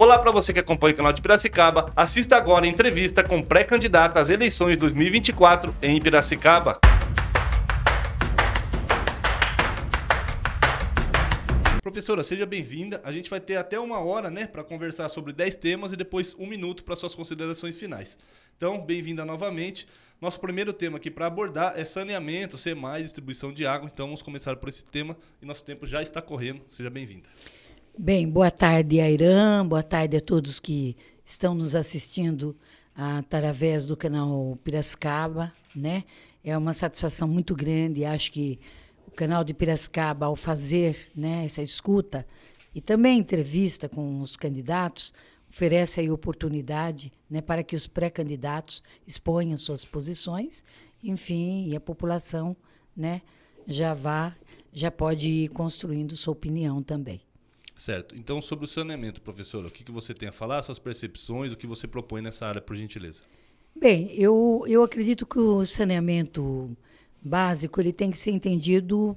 Olá para você que acompanha o canal de Piracicaba, assista agora a entrevista com pré-candidata às eleições 2024 em Piracicaba. Professora, seja bem-vinda. A gente vai ter até 1 hora, para conversar sobre 10 temas e depois 1 minuto para suas considerações finais. Então, bem-vinda novamente. Nosso primeiro tema aqui para abordar é saneamento, SEMAI, distribuição de água. Então, vamos começar por esse tema e nosso tempo já está correndo. Seja bem-vinda. Bem, boa tarde, Airan, boa tarde a todos que estão nos assistindo através do canal Piracicaba, né? É uma satisfação muito grande, acho que o canal de Piracicaba, ao fazer, né, essa escuta e também entrevista com os candidatos, oferece aí oportunidade, né, para que os pré-candidatos exponham suas posições, enfim, e a população, né, já pode ir construindo sua opinião também. Certo. Então, sobre o saneamento, professora, o que você tem a falar, suas percepções, o que você propõe nessa área, por gentileza? Bem, eu acredito que o saneamento básico ele tem que ser entendido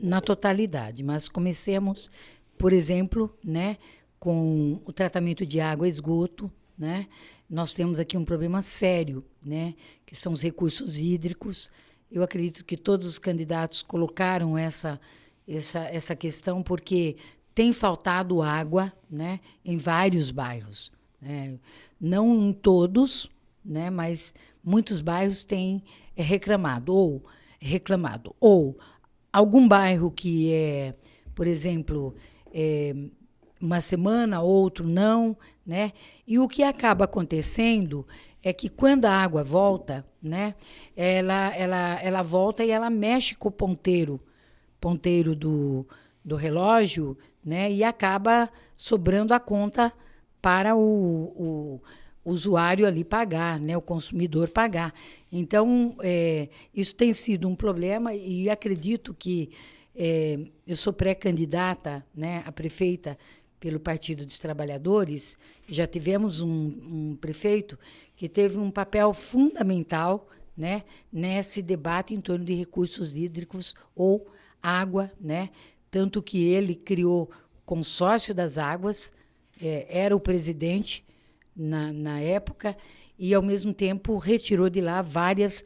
na totalidade, mas comecemos, por exemplo, né, com o tratamento de água e esgoto, né? Nós temos aqui um problema sério, né, que são os recursos hídricos. Eu acredito que todos os candidatos colocaram essa questão porque tem faltado água, né, em vários bairros, né? Não em todos, né, mas muitos bairros têm reclamado. Ou algum bairro que é, por exemplo, uma semana, outro não, né? E o que acaba acontecendo é que quando a água volta, né, ela volta e ela mexe com o ponteiro do relógio, né, e acaba sobrando a conta para o usuário ali pagar, né, o consumidor pagar. Então, isso tem sido um problema e acredito que eu sou pré-candidata, né, a prefeita pelo Partido dos Trabalhadores. Já tivemos um prefeito que teve um papel fundamental, né, nesse debate em torno de recursos hídricos ou água, né? Tanto que ele criou o consórcio das águas, era o presidente na época, e, ao mesmo tempo, retirou de lá vários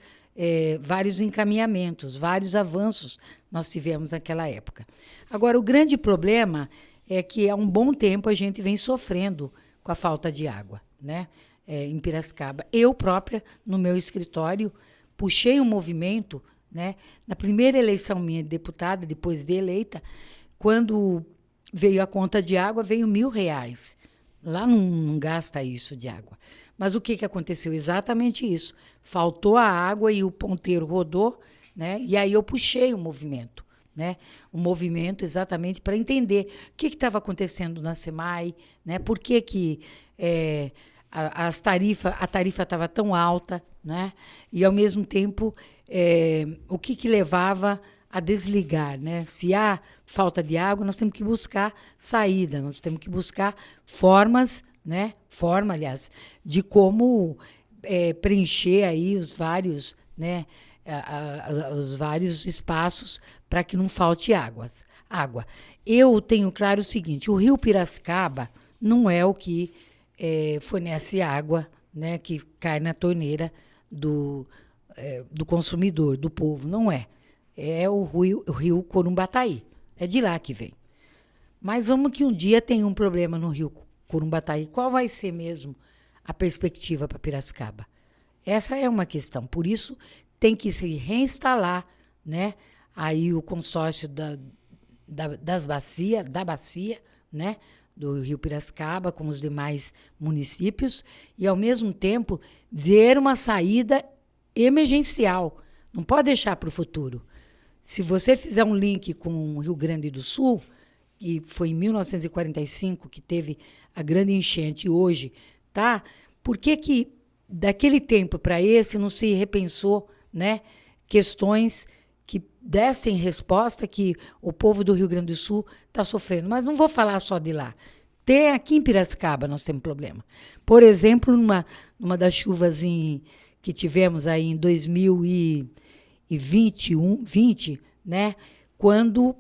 encaminhamentos, vários avanços nós tivemos naquela época. Agora, o grande problema é que há um bom tempo a gente vem sofrendo com a falta de água, né, em Piracicaba. Eu própria, no meu escritório, puxei um movimento, né, na primeira eleição minha de deputada, depois de eleita, quando veio a conta de água, veio R$1.000. Lá não gasta isso de água. Mas o que aconteceu? Exatamente isso. Faltou a água e o ponteiro rodou, né? E aí eu puxei o movimento, né? Um movimento exatamente para entender o que estava acontecendo na SEMAI, né? Por que a tarifa estava tão alta, né? E, ao mesmo tempo, o que levava a desligar, né? Se há falta de água, nós temos que buscar saída, nós temos que buscar formas, né? Aliás, de como preencher aí os vários, né? Os vários espaços para que não falte água. Eu tenho claro o seguinte: o Rio Piracicaba não é o que fornece água, né? Que cai na torneira do consumidor, do povo, não é. É o rio Corumbataí. É de lá que vem. Mas vamos que um dia tem um problema no rio Corumbataí. Qual vai ser mesmo a perspectiva para Piracicaba? Essa é uma questão. Por isso, tem que se reinstalar, né, aí o consórcio da bacia, né, do rio Piracicaba com os demais municípios e, ao mesmo tempo, ver uma saída emergencial. Não pode deixar para o futuro. Se você fizer um link com o Rio Grande do Sul, que foi em 1945 que teve a grande enchente, e hoje, tá? Por que daquele tempo para esse não se repensou, né, questões que dessem resposta que o povo do Rio Grande do Sul está sofrendo? Mas não vou falar só de lá. Aqui em Piracicaba nós temos problema. Por exemplo, numa das chuvas que tivemos aí em 2020, né, quando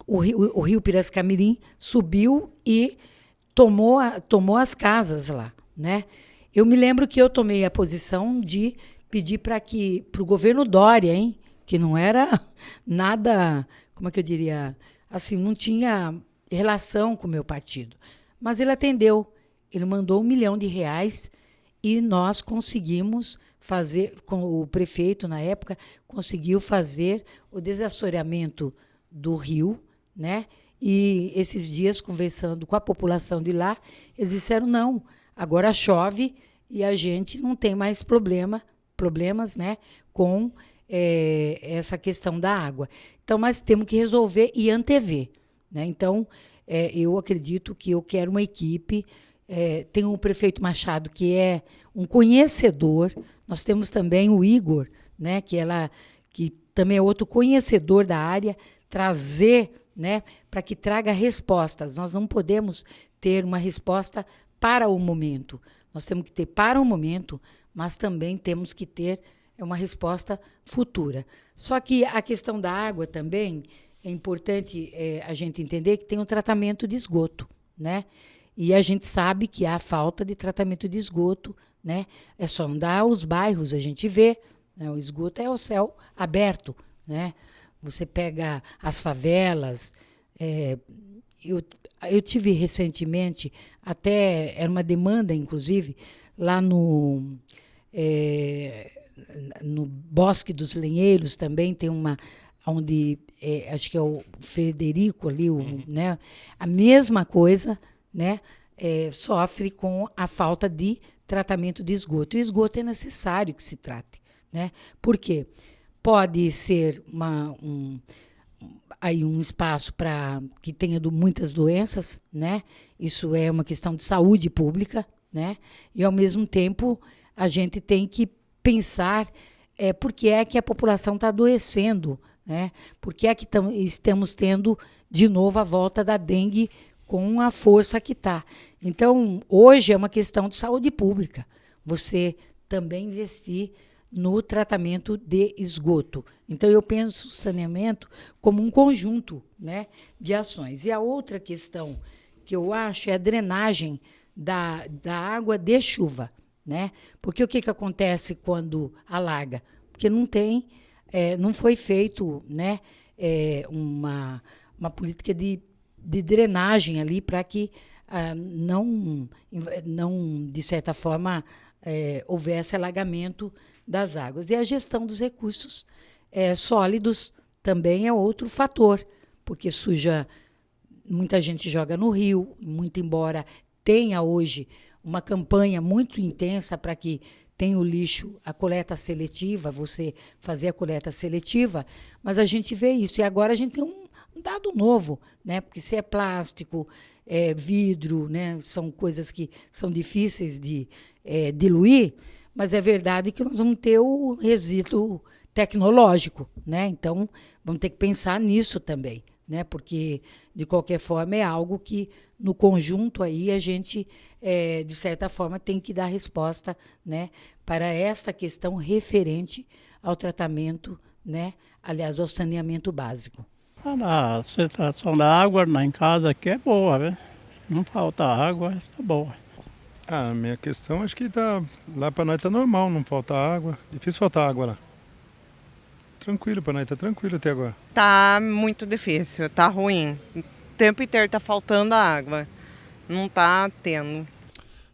o rio Piracicamirim subiu e tomou as casas lá, né? Eu me lembro que eu tomei a posição de pedir para o governo Dória, hein, que não era nada, como é que eu diria, assim, não tinha relação com o meu partido. Mas ele atendeu, ele mandou R$ 1 milhão e nós conseguimos fazer, com o prefeito na época, conseguiu fazer o desassoreamento do rio, né? E esses dias, conversando com a população de lá, eles disseram, não, agora chove e a gente não tem mais problemas, né, com essa questão da água. Então, mas temos que resolver e antever, né? Então, eu acredito que eu quero uma equipe. Tem o prefeito Machado, que é um conhecedor. Nós temos também o Igor, né, que também é outro conhecedor da área, trazer, né, para que traga respostas. Nós não podemos ter uma resposta para o momento. Nós temos que ter para o momento, mas também temos que ter uma resposta futura. Só que a questão da água também é importante a gente entender que tem um tratamento de esgoto, né? E a gente sabe que há falta de tratamento de esgoto, né? É só andar os bairros, a gente vê, né? O esgoto é o céu aberto, né? Você pega as favelas. Eu tive recentemente, até era uma demanda, inclusive, lá no Bosque dos Lenheiros também tem uma, onde acho que é o Frederico ali, né? A mesma coisa, né? Sofre com a falta de tratamento de esgoto. E o esgoto é necessário que se trate, né? Por quê? Pode ser aí um espaço para que tenha muitas doenças, né? Isso é uma questão de saúde pública, né? E, ao mesmo tempo, a gente tem que pensar por que é que a população está adoecendo, né? Por que é que estamos tendo, de novo, a volta da dengue com a força que está. Então, hoje é uma questão de saúde pública. Você também investir no tratamento de esgoto. Então, eu penso o saneamento como um conjunto, né, de ações. E a outra questão que eu acho é a drenagem da água de chuva, né? Porque o que acontece quando alaga? Porque não foi feito, né, uma política de drenagem ali para que não, de certa forma, houvesse alagamento das águas. E a gestão dos recursos sólidos também é outro fator, porque muita gente joga no rio, muito embora tenha hoje uma campanha muito intensa para que tenha o lixo, a coleta seletiva, você fazer a coleta seletiva, mas a gente vê isso. E agora a gente tem um dado novo, né? Porque se é plástico, vidro, né? São coisas que são difíceis de diluir, mas é verdade que nós vamos ter o resíduo tecnológico, né? Então, vamos ter que pensar nisso também, né? Porque, de qualquer forma, é algo que, no conjunto, aí a gente, de certa forma, tem que dar resposta, né, para esta questão referente ao tratamento, né? Aliás, ao saneamento básico. A situação da água em casa aqui é boa, né? Se não falta água, está boa. A minha questão acho que lá para nós tá normal, não falta água. Difícil faltar água lá. Tranquilo para nós, tá tranquilo até agora. Tá muito difícil, tá ruim. O tempo inteiro tá faltando água. Não tá tendo.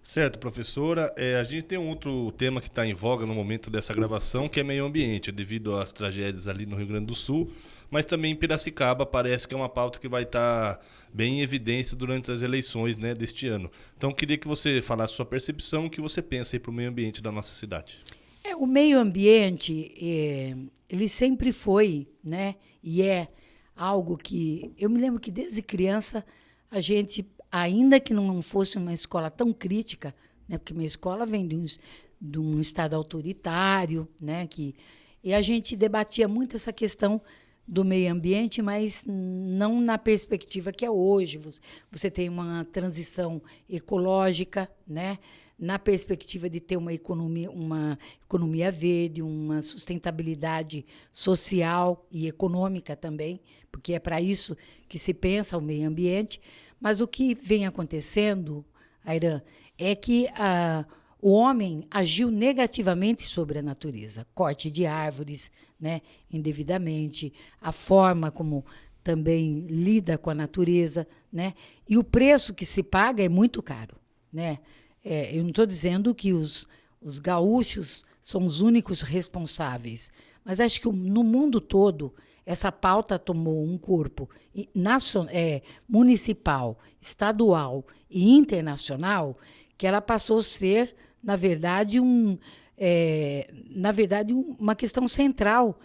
Certo, professora. A gente tem um outro tema que está em voga no momento dessa gravação, que é meio ambiente, devido às tragédias ali no Rio Grande do Sul, mas também em Piracicaba parece que é uma pauta que vai estar bem em evidência durante as eleições, né, deste ano. Então, queria que você falasse sua percepção, o que você pensa aí para o meio ambiente da nossa cidade. O meio ambiente, ele sempre foi, né, e é algo que... Eu me lembro que desde criança a gente, ainda que não fosse uma escola tão crítica, né, porque minha escola vem de um estado autoritário, né, e a gente debatia muito essa questão do meio ambiente, mas não na perspectiva que é hoje. Você tem uma transição ecológica, né, na perspectiva de ter uma economia verde, uma sustentabilidade social e econômica também, porque é para isso que se pensa o meio ambiente, Mas o que vem acontecendo, Ayran, é que o homem agiu negativamente sobre a natureza. Corte de árvores, né, indevidamente, a forma como também lida com a natureza, né? E o preço que se paga é muito caro, né? Eu não estou dizendo que os gaúchos são os únicos responsáveis, mas acho que no mundo todo essa pauta tomou um corpo municipal, estadual e internacional, que ela passou a ser, na verdade, uma questão central.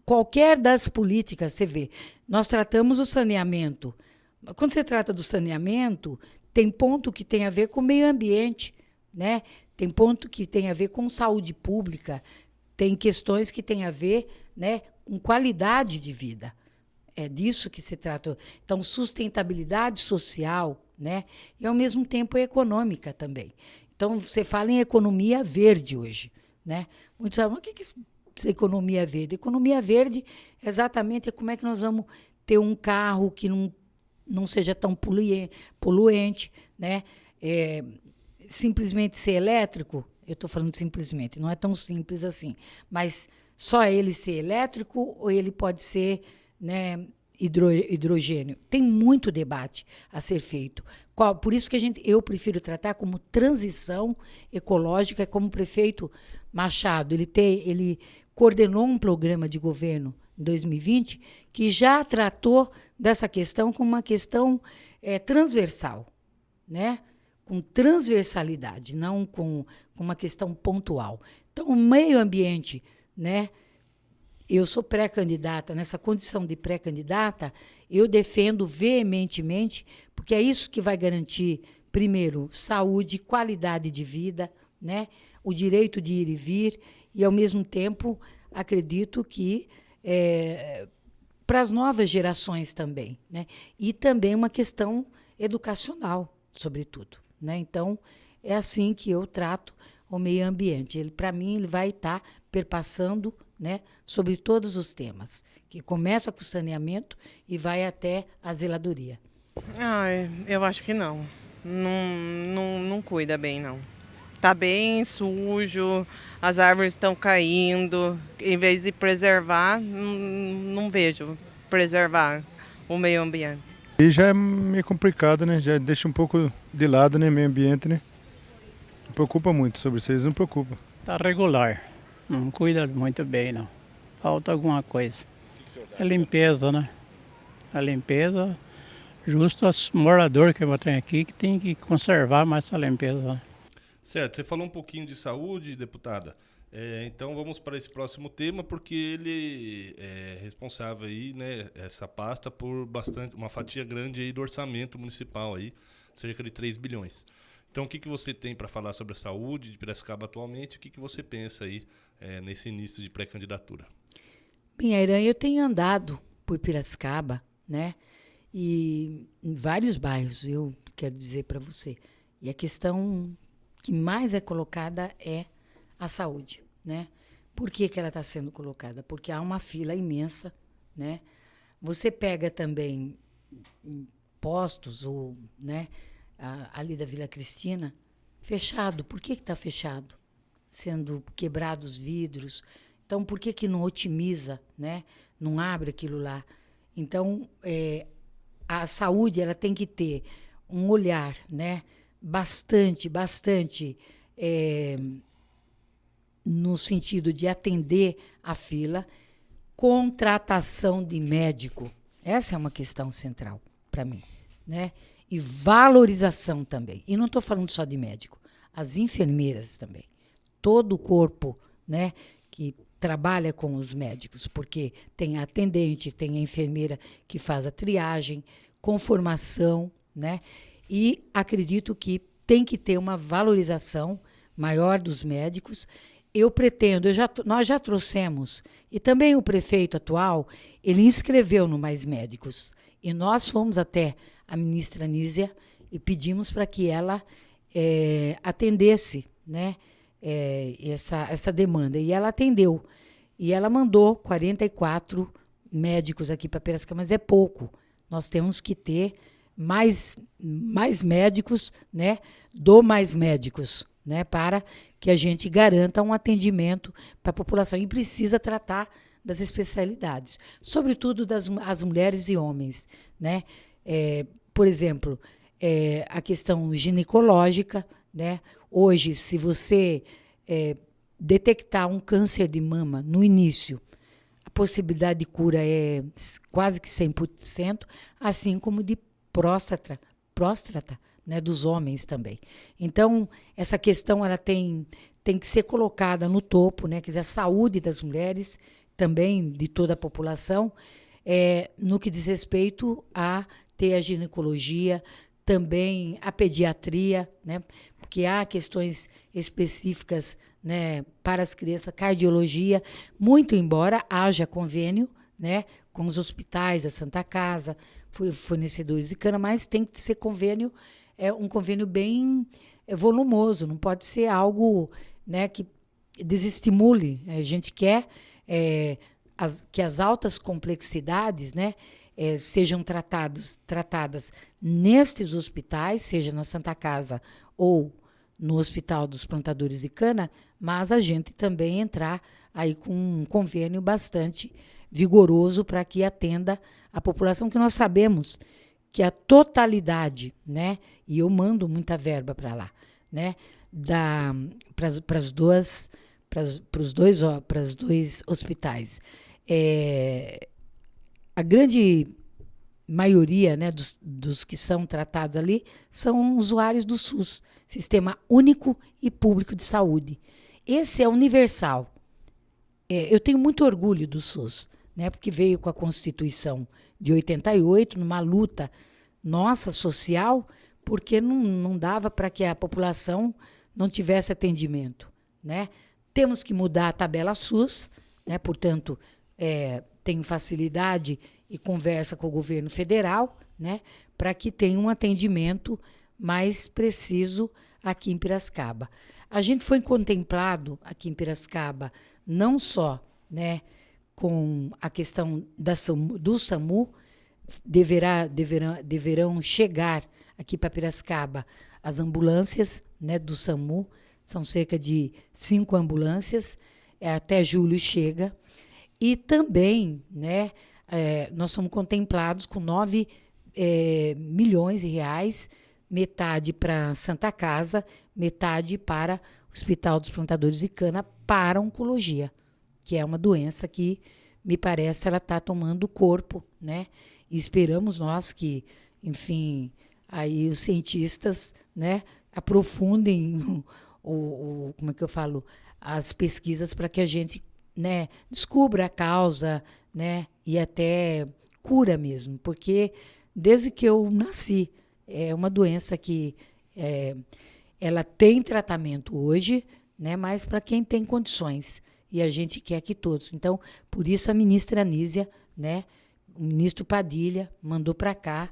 Qualquer das políticas, você vê, nós tratamos o saneamento. Quando você trata do saneamento, tem ponto que tem a ver com o meio ambiente, né? Tem ponto que tem a ver com saúde pública, tem questões que têm a ver, né, com qualidade de vida. É disso que se trata. Então, sustentabilidade social, né, e, ao mesmo tempo, econômica também. Então, você fala em economia verde hoje, né? Muitos sabem, o que é essa economia verde? Economia verde, exatamente, é como é que nós vamos ter um carro que não seja tão poluente, né? Simplesmente ser elétrico, eu estou falando simplesmente, não é tão simples assim, mas só ele ser elétrico ou ele pode ser, né, hidrogênio? Tem muito debate a ser feito. Por isso que eu prefiro tratar como transição ecológica, como o prefeito Machado. Ele coordenou um programa de governo em 2020 que já tratou dessa questão como uma questão transversal, né? Com transversalidade, não com uma questão pontual. Então, o meio ambiente, né? Eu sou pré-candidata, nessa condição de pré-candidata, eu defendo veementemente, porque é isso que vai garantir, primeiro, saúde, qualidade de vida, né? O direito de ir e vir, e, ao mesmo tempo, acredito que para as novas gerações também, né? E também uma questão educacional, sobretudo, né? Então, é assim que eu trato o meio ambiente. Para mim, ele vai estar perpassando, né, sobre todos os temas, que começa com o saneamento e vai até a zeladoria. Eu acho que não. Não cuida bem, não. Tá bem sujo, as árvores estão caindo. Em vez de preservar, não vejo preservar o meio ambiente. E já é meio complicado, né? Já deixa um pouco de lado, né, meio ambiente, né? Não preocupa muito sobre isso, eles não preocupam. Tá regular, não cuida muito bem, não. Falta alguma coisa. É limpeza, né? A limpeza, justo os moradores que eu tenho aqui, que tem que conservar mais essa limpeza, né? Certo, você falou um pouquinho de saúde, deputada. Então vamos para esse próximo tema, porque ele é responsável aí, né, essa pasta por uma fatia grande aí do orçamento municipal aí, cerca de 3 bilhões. Então o que você tem para falar sobre a saúde de Piracicaba atualmente? O que você pensa aí nesse início de pré-candidatura? Bem, Ayran, eu tenho andado por Piracicaba, né? E em vários bairros, eu quero dizer para você. E a questão que mais é colocada é a saúde, né? Por que ela está sendo colocada? Porque há uma fila imensa, né? Você pega também postos, ou, né, ali da Vila Cristina, fechado. Por que está fechado? Sendo quebrados vidros. Então, por que não otimiza, né? Não abre aquilo lá? Então, a saúde ela tem que ter um olhar, né, bastante no sentido de atender a fila, contratação de médico. Essa é uma questão central para mim, né? E valorização também. E não estou falando só de médico, as enfermeiras também. Todo o corpo, né, que trabalha com os médicos, porque tem a atendente, tem a enfermeira que faz a triagem, com formação, né? E acredito que tem que ter uma valorização maior dos médicos. Eu pretendo, nós já trouxemos, e também o prefeito atual, ele inscreveu no Mais Médicos. E nós fomos até a ministra Nízia e pedimos para que ela atendesse, né, essa demanda. E ela atendeu. E ela mandou 44 médicos aqui para Piracicaba, mas é pouco. Nós temos que ter mais médicos, né? Do mais médicos, né? Para que a gente garanta um atendimento para a população. E precisa tratar das especialidades, sobretudo as mulheres e homens, né? Por exemplo, a questão ginecológica, né? Hoje, se você detectar um câncer de mama no início, a possibilidade de cura é quase que 100%, assim como de próstata, né, dos homens também. Então, essa questão ela tem que ser colocada no topo, né? Quer dizer, a saúde das mulheres, também de toda a população, no que diz respeito a ter a ginecologia, também a pediatria, né? Porque há questões específicas, né, para as crianças, cardiologia, muito embora haja convênio, né, com os hospitais, a Santa Casa, fornecedores de cana, mas tem que ser convênio, um convênio bem volumoso, não pode ser algo, né, que desestimule. A gente quer que as altas complexidades, né, sejam tratadas nestes hospitais, seja na Santa Casa ou no Hospital dos Plantadores de Cana, mas a gente também entrar aí com um convênio bastante vigoroso para que atenda a população, que nós sabemos que a totalidade, né, e eu mando muita verba para lá, né, para os dois hospitais. A grande maioria, né, dos que são tratados ali são usuários do SUS, Sistema Único e Público de Saúde. Esse é universal. Eu tenho muito orgulho do SUS, né, porque veio com a Constituição de 88, numa luta nossa, social, porque não dava para que a população não tivesse atendimento, né? Temos que mudar a tabela SUS, né? Portanto, tenho facilidade e conversa com o governo federal, né? Para que tenha um atendimento mais preciso aqui em Piracicaba. A gente foi contemplado aqui em Piracicaba não só, né, com a questão do SAMU, deverão chegar aqui para Piracicaba as ambulâncias, né, do SAMU, são cerca de 5 ambulâncias, até julho chega, e também, né, nós somos contemplados com 9 milhões de reais, metade para Santa Casa, metade para o Hospital dos Plantadores de Cana, para oncologia, que é uma doença que, me parece, ela está tomando corpo, né? E esperamos nós que, enfim, aí os cientistas, né, aprofundem como é que eu falo, as pesquisas para que a gente, né, descubra a causa, né, e até cura mesmo, porque desde que eu nasci, é uma doença que ela tem tratamento hoje, né, mas para quem tem condições, e a gente quer que todos. Então, por isso a ministra Anísia, né, o ministro Padilha mandou para cá,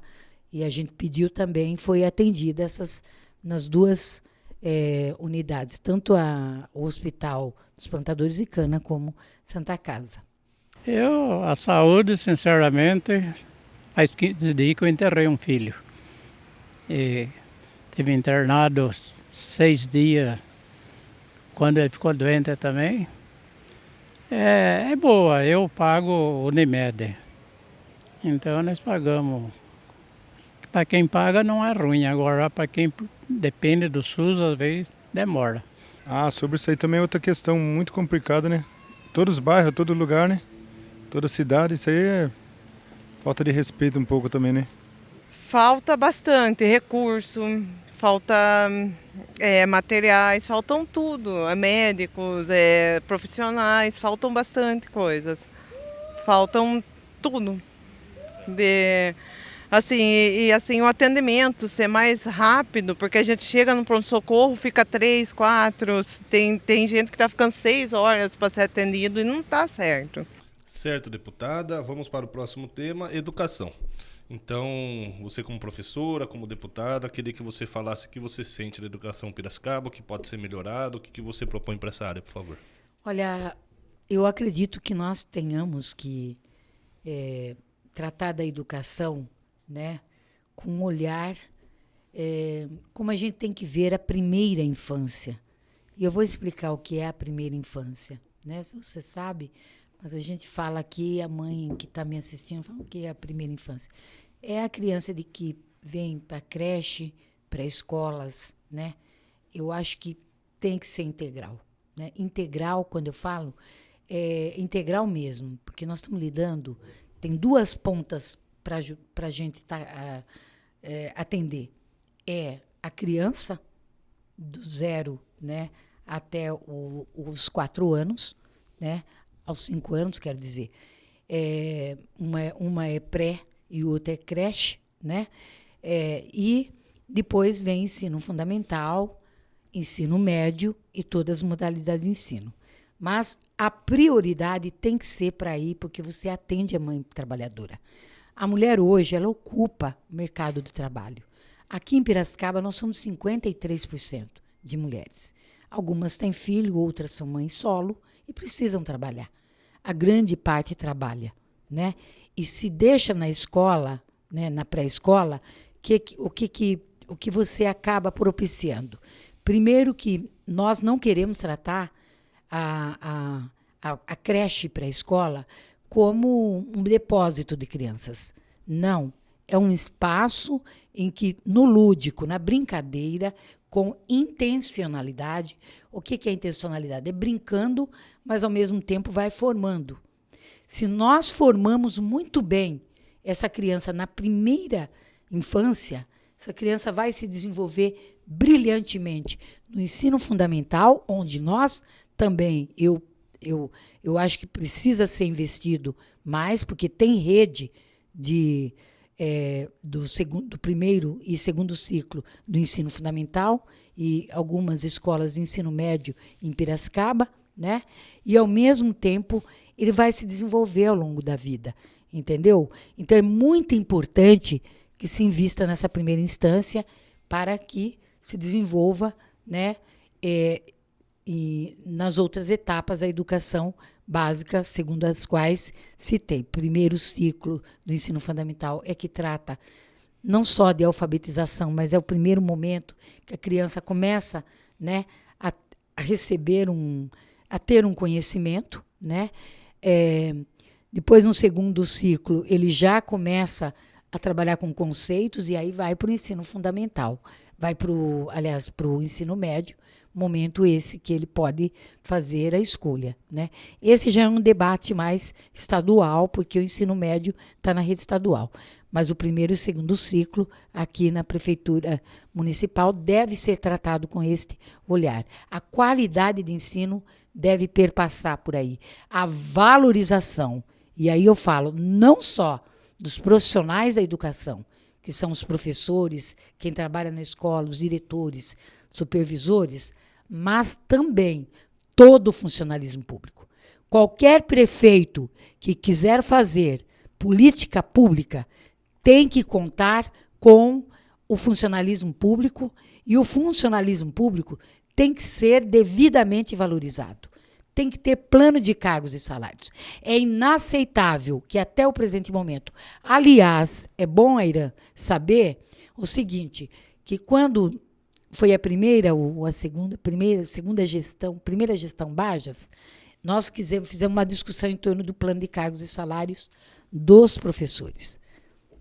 e a gente pediu também, foi atendida nas duas unidades, tanto o Hospital dos Plantadores de Cana como Santa Casa. A saúde, sinceramente, faz 15 dias que eu enterrei um filho. E tive internado 6 dias, quando ele ficou doente também. É boa, eu pago o Unimed. Então nós pagamos. Para quem paga não é ruim, agora para quem depende do SUS, às vezes demora. Sobre isso aí também é outra questão muito complicada, né? Todos os bairros, todo lugar, né? Toda cidade, isso aí é falta de respeito um pouco também, né? Falta bastante recurso, falta materiais, faltam tudo, médicos, profissionais, faltam bastante coisas. Faltam tudo. Assim, o atendimento ser mais rápido, porque a gente chega no pronto-socorro, fica 3, 4, tem gente que está ficando 6 horas para ser atendido e não está certo. Certo, deputada. Vamos para o próximo tema, educação. Então, você como professora, como deputada, queria que você falasse o que você sente da educação em Piracicaba, o que pode ser melhorado, o que você propõe para essa área, por favor. Olha, eu acredito que nós tenhamos que tratar da educação, né, com um olhar como a gente tem que ver a primeira infância. E eu vou explicar o que é a primeira infância, né? Se você sabe, mas a gente fala aqui, a mãe que está me assistindo fala o que é a primeira infância. É a criança de que vem para creche, pré-escolas, né? Eu acho que tem que ser integral, né? Integral, quando eu falo, é integral mesmo, porque nós estamos lidando, tem duas pontas para a gente atender. É a criança do 0, né, até os 4 anos, né, aos 5 anos, quero dizer. Uma é pré e outra é creche, né? E depois vem ensino fundamental, ensino médio e todas as modalidades de ensino. Mas a prioridade tem que ser para ir, porque você atende a mãe trabalhadora. A mulher hoje, ela ocupa o mercado do trabalho. Aqui em Piracicaba, nós somos 53% de mulheres. Algumas têm filho, outras são mães solo e precisam trabalhar. A grande parte trabalha, né? E se deixa na escola, né, na pré-escola, o que você acaba propiciando? Primeiro que nós não queremos tratar a creche pré-escola como um depósito de crianças. Não. É um espaço em que, no lúdico, na brincadeira, com intencionalidade. O que é intencionalidade? É brincando, mas ao mesmo tempo vai formando. Se nós formamos muito bem essa criança na primeira infância, essa criança vai se desenvolver brilhantemente no ensino fundamental, onde nós também, eu acho que precisa ser investido mais, porque tem rede do primeiro e segundo ciclo do ensino fundamental e algumas escolas de ensino médio em Piracicaba, né? E, ao mesmo tempo, ele vai se desenvolver ao longo da vida, entendeu? Então, é muito importante que se invista nessa primeira instância para que se desenvolva, né, e nas outras etapas a educação básica, segundo as quais citei. Primeiro ciclo do ensino fundamental é que trata não só de alfabetização, mas é o primeiro momento que a criança começa, né, a receber a ter um conhecimento, né? Depois, no segundo ciclo, ele já começa a trabalhar com conceitos e aí vai para o ensino fundamental, vai para o ensino médio, momento esse que ele pode fazer a escolha, né? Esse já é um debate mais estadual, porque o ensino médio está na rede estadual. Mas o primeiro e o segundo ciclo, aqui na Prefeitura Municipal, deve ser tratado com este olhar. A qualidade de ensino deve perpassar por aí. A valorização, e aí eu falo não só dos profissionais da educação, que são os professores, quem trabalha na escola, os diretores, supervisores, mas também todo o funcionalismo público. Qualquer prefeito que quiser fazer política pública tem que contar com o funcionalismo público, e o funcionalismo público tem que ser devidamente valorizado. Tem que ter plano de cargos e salários. É inaceitável que até o presente momento, aliás, é bom, Airã, saber o seguinte, que quando foi a primeira ou a segunda gestão, primeira gestão Bajas, nós fizemos uma discussão em torno do plano de cargos e salários dos professores.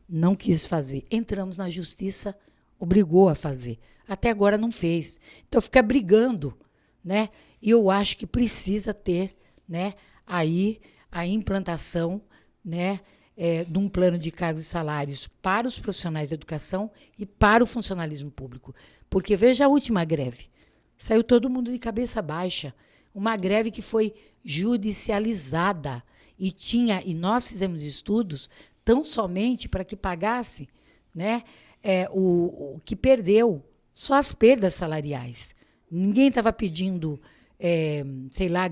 Não quis fazer. Entramos na justiça, obrigou a fazer. Até agora não fez. Então fica brigando, né? E eu acho que precisa ter, né, aí a implantação, né, de um plano de cargos e salários para os profissionais da educação e para o funcionalismo público. Porque veja a última greve. Saiu todo mundo de cabeça baixa. Uma greve que foi judicializada. E nós fizemos estudos tão somente para que pagasse, né, o que perdeu, só as perdas salariais. Ninguém estava pedindo,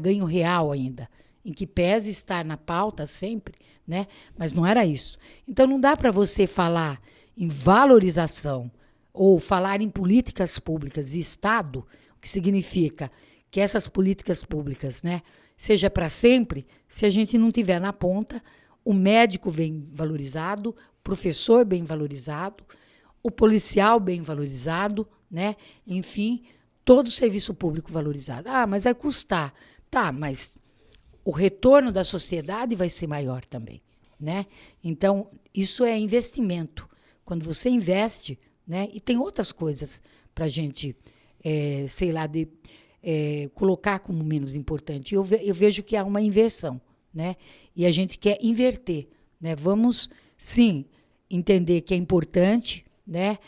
ganho real ainda, em que pese estar na pauta sempre, né, mas não era isso. Então, não dá para você falar em valorização ou falar em políticas públicas e Estado, o que significa que essas políticas públicas, né, seja para sempre, se a gente não tiver na ponta o médico bem valorizado, o professor bem valorizado, o policial bem valorizado, né? Enfim, todo o serviço público valorizado. Ah, mas vai custar. Tá, mas o retorno da sociedade vai ser maior também, né? Então, isso é investimento. Quando você investe, né? E tem outras coisas para a gente, colocar como menos importante. Eu vejo que há uma inversão, né? E a gente quer inverter, né? Vamos, sim, entender que é importante, né?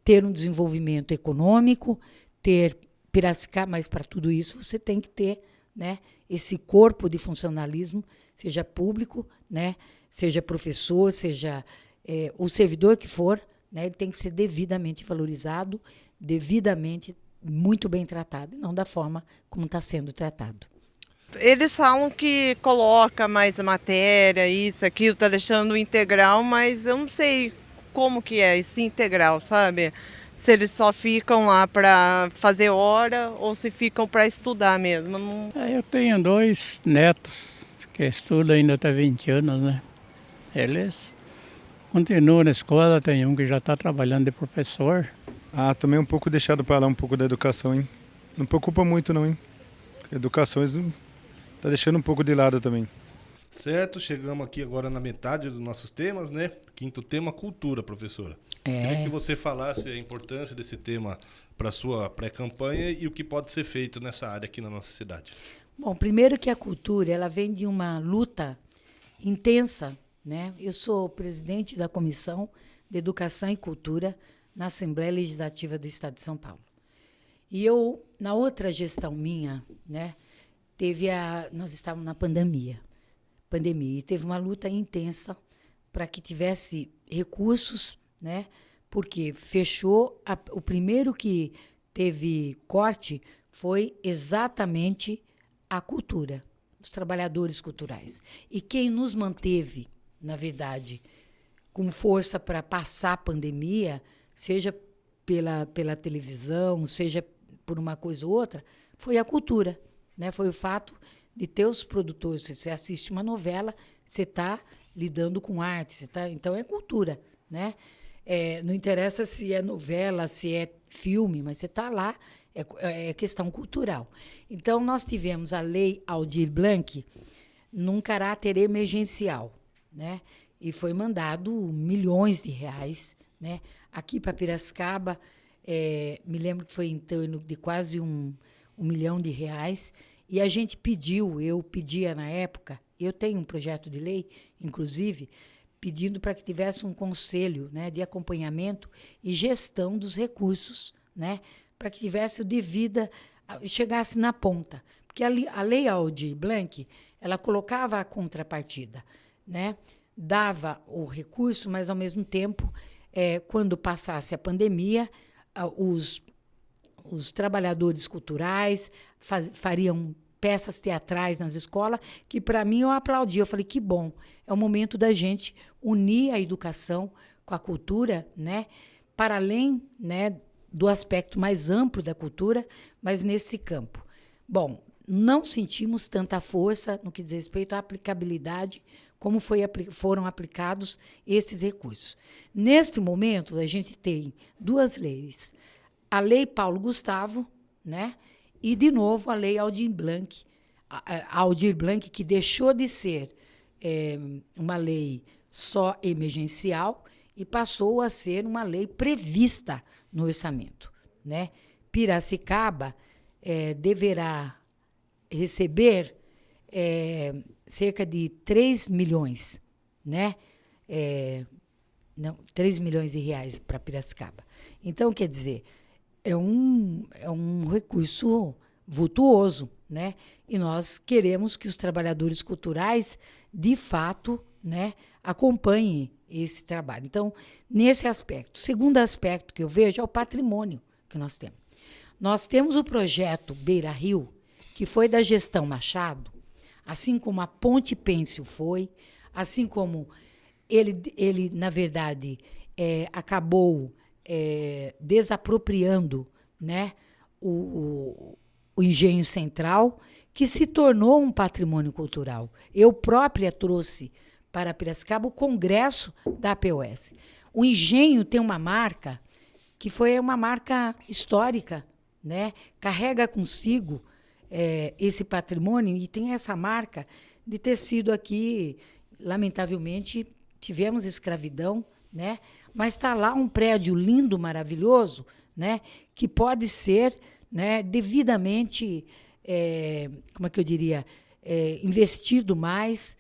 Ter um desenvolvimento econômico, ter Piracicaba, mas para tudo isso você tem que ter, né, esse corpo de funcionalismo, seja público, né, seja professor, seja o servidor que for, né, ele tem que ser devidamente valorizado, devidamente muito bem tratado, e não da forma como está sendo tratado. Eles falam que coloca mais matéria, isso, aquilo, tá deixando integral, mas eu não sei como que é esse integral, sabe? Se eles só ficam lá para fazer hora ou se ficam para estudar mesmo. Não... Eu tenho 2 netos que estudam ainda até 20 anos, né? Eles continuam na escola, tem um que já está trabalhando de professor. Ah, também um pouco deixado para lá um pouco da educação, hein? Não preocupa muito não, hein? A educação tá deixando um pouco de lado também. Certo, chegamos aqui agora na metade dos nossos temas, né? 5º tema, cultura, professora. Queria que você falasse a importância desse tema para a sua pré-campanha e o que pode ser feito nessa área aqui na nossa cidade. Bom, primeiro que a cultura, ela vem de uma luta intensa, né? Eu sou presidente da Comissão de Educação e Cultura na Assembleia Legislativa do Estado de São Paulo. E eu, na outra gestão minha, né, nós estávamos na pandemia, e teve uma luta intensa para que tivesse recursos, né, porque fechou, o primeiro que teve corte foi exatamente a cultura, os trabalhadores culturais. E quem nos manteve, na verdade, com força para passar a pandemia, seja pela televisão, seja por uma coisa ou outra, foi a cultura, né? Foi o fato de ter os produtores. Você assiste uma novela, você está lidando com arte, então é cultura, né? Não interessa se é novela, se é filme, mas você está lá, é questão cultural. Então, nós tivemos a Lei Aldir Blanc num caráter emergencial, né? E foi mandado milhões de reais, né? Aqui para Piracicaba, me lembro que foi em torno de quase um milhão de reais, e a gente eu pedia na época, eu tenho um projeto de lei, inclusive, pedindo para que tivesse um conselho, né, de acompanhamento e gestão dos recursos, né, para que tivesse chegasse na ponta. Porque a Lei Aldir Blanc, ela colocava a contrapartida, né, dava o recurso, mas, ao mesmo tempo, quando passasse a pandemia, os trabalhadores culturais fariam peças teatrais nas escolas, que, para mim, eu aplaudi. Eu falei, que bom, é o momento da gente unir a educação com a cultura, né, para além, né, do aspecto mais amplo da cultura, mas nesse campo. Bom, não sentimos tanta força no que diz respeito à aplicabilidade, como foram aplicados esses recursos. Neste momento, a gente tem 2 leis. A Lei Paulo Gustavo, né? E, de novo, a Lei Aldir Blanc. A Aldir Blanc, que deixou de ser uma lei só emergencial e passou a ser uma lei prevista no orçamento, né? Piracicaba deverá receber cerca de 3 milhões, né? 3 milhões de reais para Piracicaba. Então, quer dizer, é um recurso vultuoso, né? E nós queremos que os trabalhadores culturais, de fato, né, acompanhem esse trabalho. Então, nesse aspecto. O segundo aspecto que eu vejo é o patrimônio que nós temos. Nós temos o projeto Beira Rio, que foi da gestão Machado, assim como a Ponte Pêncil foi, assim como ele na verdade, acabou desapropriando, né, o Engenho Central, que se tornou um patrimônio cultural. Eu própria trouxe para Piracicaba o congresso da APOS. O engenho tem uma marca que foi uma marca histórica, né? Carrega consigo esse patrimônio e tem essa marca de ter sido aqui, lamentavelmente, tivemos escravidão, né? Mas está lá um prédio lindo, maravilhoso, né? Que pode ser, né, devidamente, como é que eu diria, investido mais,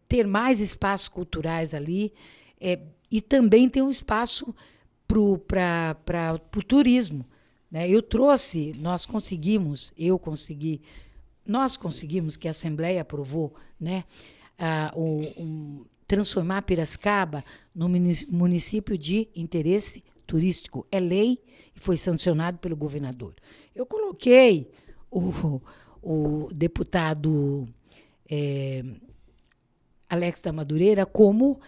ter mais espaços culturais ali, e também ter um espaço para o turismo, né? Nós conseguimos, que a Assembleia aprovou, né, transformar Piracicaba no município de interesse turístico. É lei e foi sancionado pelo governador. Eu coloquei o deputado Alex da Madureira como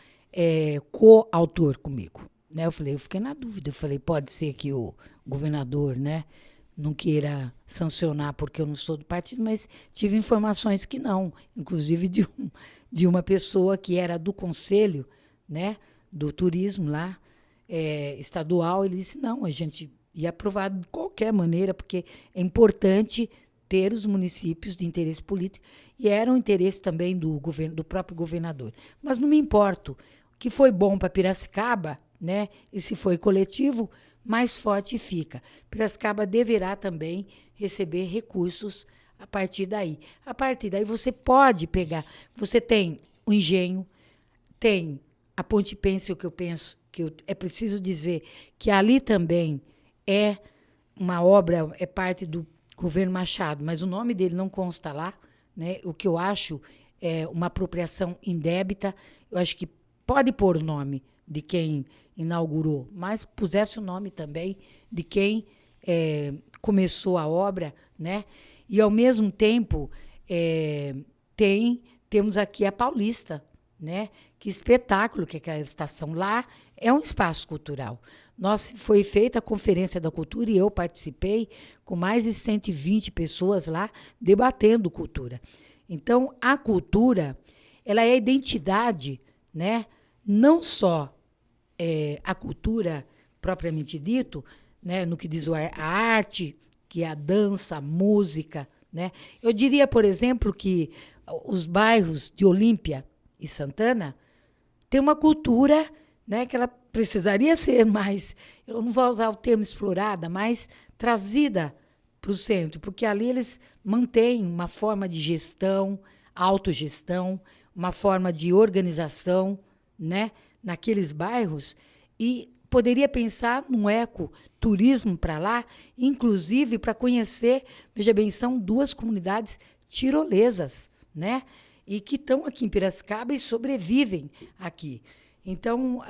coautor comigo. Né? Eu fiquei na dúvida. Eu falei, pode ser que o governador, né, não queira sancionar porque eu não sou do partido, mas tive informações que não, inclusive de uma pessoa que era do conselho, né, do turismo lá, estadual. Ele disse, não, a gente ia aprovar de qualquer maneira, porque é importante ter os municípios de interesse político, e era um interesse também do próprio governador. Mas não me importo. O que foi bom para Piracicaba, né, e se foi coletivo, mais forte fica. Piracicaba deverá também receber recursos a partir daí. A partir daí você pode pegar, você tem o engenho, tem a Ponte Pêncil, que eu penso que é preciso dizer que ali também é uma obra, é parte do governo Machado, mas o nome dele não consta lá, né? O que eu acho é uma apropriação indébita. Eu acho que pode pôr o nome de quem inaugurou, mas pusesse o nome também de quem começou a obra, né? E, ao mesmo tempo, temos aqui a Paulista, né? Que espetáculo que é aquela estação lá, é um espaço cultural. Foi feita a Conferência da Cultura e eu participei com mais de 120 pessoas lá debatendo cultura. Então, a cultura, ela é a identidade, né? Não só a cultura propriamente dito, né? No que diz a arte, que é a dança, a música, né? Eu diria, por exemplo, que os bairros de Olímpia e Santana têm uma cultura, né, que ela precisaria ser mais, eu não vou usar o termo explorada, mas trazida para o centro, porque ali eles mantêm uma forma de gestão, autogestão, uma forma de organização, né, naqueles bairros, e poderia pensar num ecoturismo para lá, inclusive para conhecer, veja bem, são 2 comunidades tirolesas, né, e que estão aqui em Piracicaba e sobrevivem aqui. Então,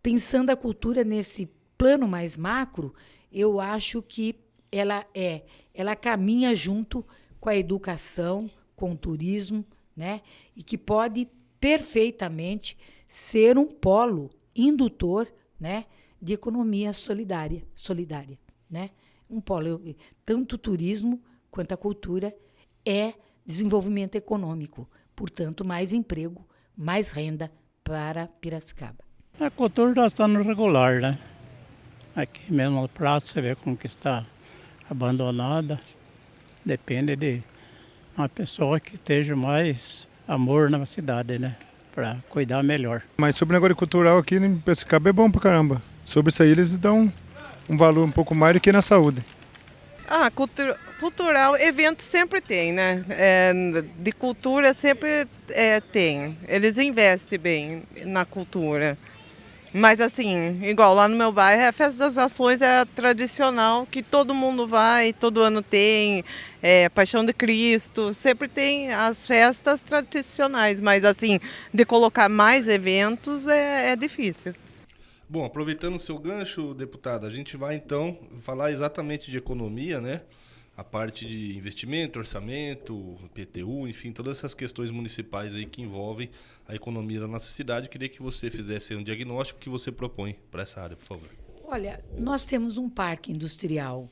pensando a cultura nesse plano mais macro, eu acho que ela caminha junto com a educação, com o turismo, né? E que pode perfeitamente ser um polo indutor, né, de economia solidária, né? Um polo, tanto o turismo quanto a cultura é desenvolvimento econômico, portanto, mais emprego, mais renda para Piracicaba. A cultura já está no regular, né? Aqui mesmo no praça você vê como que está abandonada. Depende de uma pessoa que esteja mais amor na cidade, né? Para cuidar melhor. Mas sobre o negócio cultural aqui em Piracicaba é bom pra caramba. Sobre isso aí eles dão um valor um pouco mais do que na saúde. Cultural, evento sempre tem, né? De cultura sempre tem. Eles investem bem na cultura. Mas assim, igual lá no meu bairro, a Festa das Nações é tradicional, que todo mundo vai, todo ano tem, Paixão de Cristo, sempre tem as festas tradicionais, mas assim, de colocar mais eventos é difícil. Bom, aproveitando o seu gancho, deputada, a gente vai então falar exatamente de economia, né? A parte de investimento, orçamento, PTU, enfim, todas essas questões municipais aí que envolvem a economia da nossa cidade. Queria que você fizesse um diagnóstico que você propõe para essa área, por favor. Olha, nós temos um parque industrial,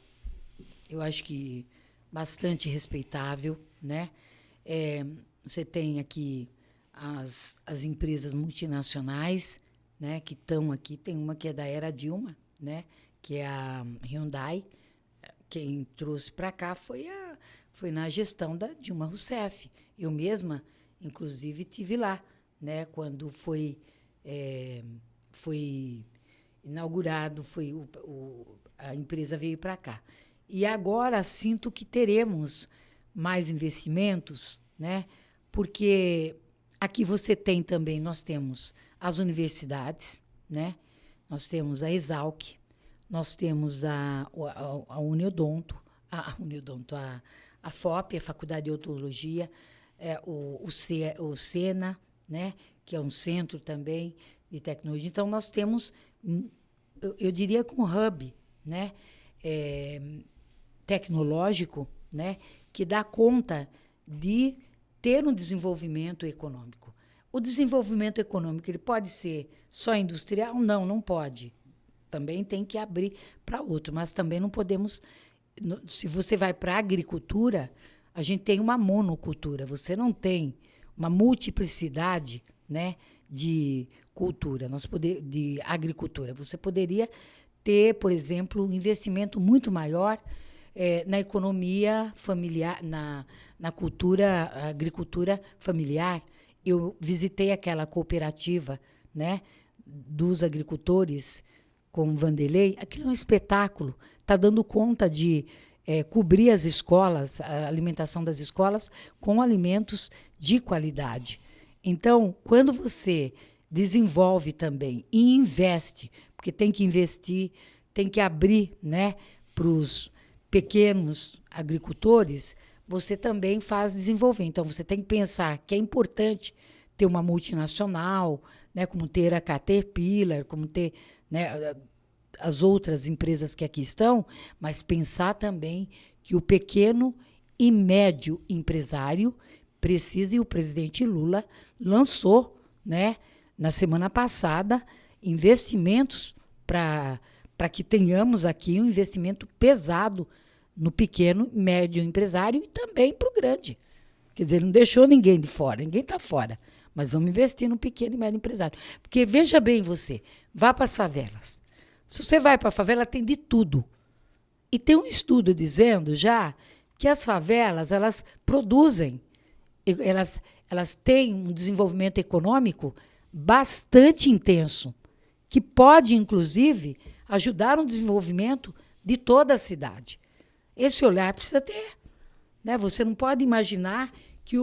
eu acho que bastante respeitável, né? Você tem aqui as empresas multinacionais, né, que estão aqui. Tem uma que é da era Dilma, né, que é a Hyundai. Quem trouxe para cá foi na gestão da Dilma Rousseff. Eu mesma, inclusive, tive lá, né, quando foi inaugurado, a empresa veio para cá. E agora sinto que teremos mais investimentos, né, porque aqui você tem também, nós temos as universidades, né, nós temos a Exalc, nós temos a Uniodonto, a FOP, a Faculdade de Odontologia, o SENA, né, que é um centro também de tecnologia. Então, nós temos, eu diria, um hub, né, tecnológico, né, que dá conta de ter um desenvolvimento econômico. O desenvolvimento econômico ele pode ser só industrial? Não pode. Também tem que abrir para outro, mas também não podemos... Se você vai para a agricultura, a gente tem uma monocultura, você não tem uma multiplicidade, né, de cultura, de agricultura. Você poderia ter, por exemplo, um investimento muito maior na economia familiar, na agricultura familiar. Eu visitei aquela cooperativa, né, dos agricultores com Vanderlei. Aquilo é um espetáculo. Está dando conta de cobrir as escolas, a alimentação das escolas, com alimentos de qualidade. Então, quando você desenvolve também e investe, porque tem que investir, tem que abrir, né, para os pequenos agricultores, você também faz desenvolver. Então, você tem que pensar que é importante ter uma multinacional, né, como ter a Caterpillar, como ter, né, as outras empresas que aqui estão, mas pensar também que o pequeno e médio empresário precisa, e o presidente Lula lançou, né, na semana passada, investimentos para que tenhamos aqui um investimento pesado no pequeno e médio empresário e também para o grande. Quer dizer, não deixou ninguém de fora, ninguém está fora, mas vamos investir no pequeno e médio empresário. Porque, veja bem você, vá para as favelas. Se você vai para a favela, tem de tudo. E tem um estudo dizendo já que as favelas, elas produzem, elas têm um desenvolvimento econômico bastante intenso, que pode, inclusive, ajudar no desenvolvimento de toda a cidade. Esse olhar precisa ter. Né? Você não pode imaginar que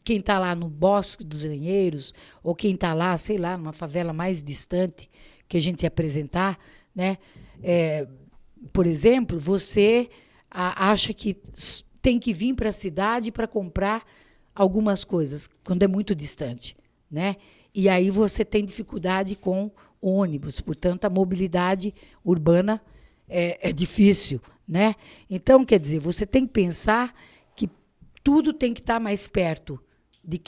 quem está lá no Bosque dos Lenheiros, ou quem está lá, sei lá, numa favela mais distante, que a gente ia apresentar, né? Por exemplo, você acha que tem que vir para a cidade para comprar algumas coisas, quando é muito distante, né? E aí você tem dificuldade com ônibus, portanto, a mobilidade urbana é difícil, né? Então, quer dizer, você tem que pensar que tudo tem que estar mais perto de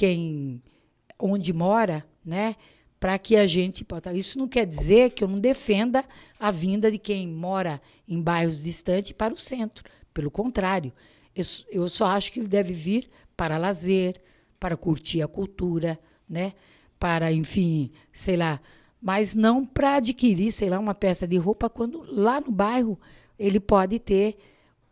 onde mora, né? Para que a gente possa... Isso não quer dizer que eu não defenda a vinda de quem mora em bairros distantes para o centro. Pelo contrário, eu só acho que ele deve vir para lazer, para curtir a cultura, né? Para, enfim, sei lá, mas não para adquirir, sei lá, uma peça de roupa, quando lá no bairro ele pode ter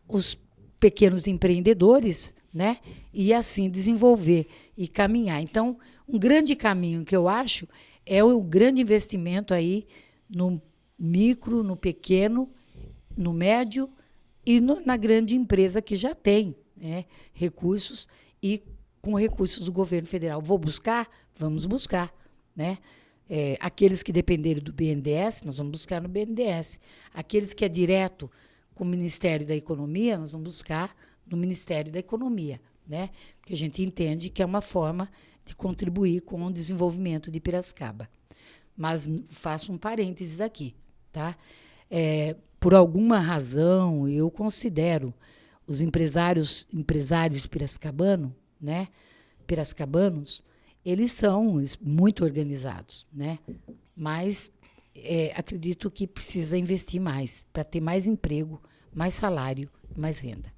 os pequenos empreendedores, né? E assim desenvolver e caminhar. Então, um grande caminho que eu acho é o grande investimento aí no micro, no pequeno, no médio e na grande empresa que já tem, né, recursos e com recursos do governo federal. Vou buscar? Vamos buscar. Né? Aqueles que dependerem do BNDES, nós vamos buscar no BNDES. Aqueles que é direto com o Ministério da Economia, nós vamos buscar no Ministério da Economia. Né? Porque a gente entende que é uma forma de contribuir com o desenvolvimento de Piracicaba. Mas faço um parênteses aqui. Tá? Por alguma razão, eu considero os empresários piracicabanos, né? Piracicabanos, eles são muito organizados, né? Mas acredito que precisa investir mais para ter mais emprego, mais salário, mais renda.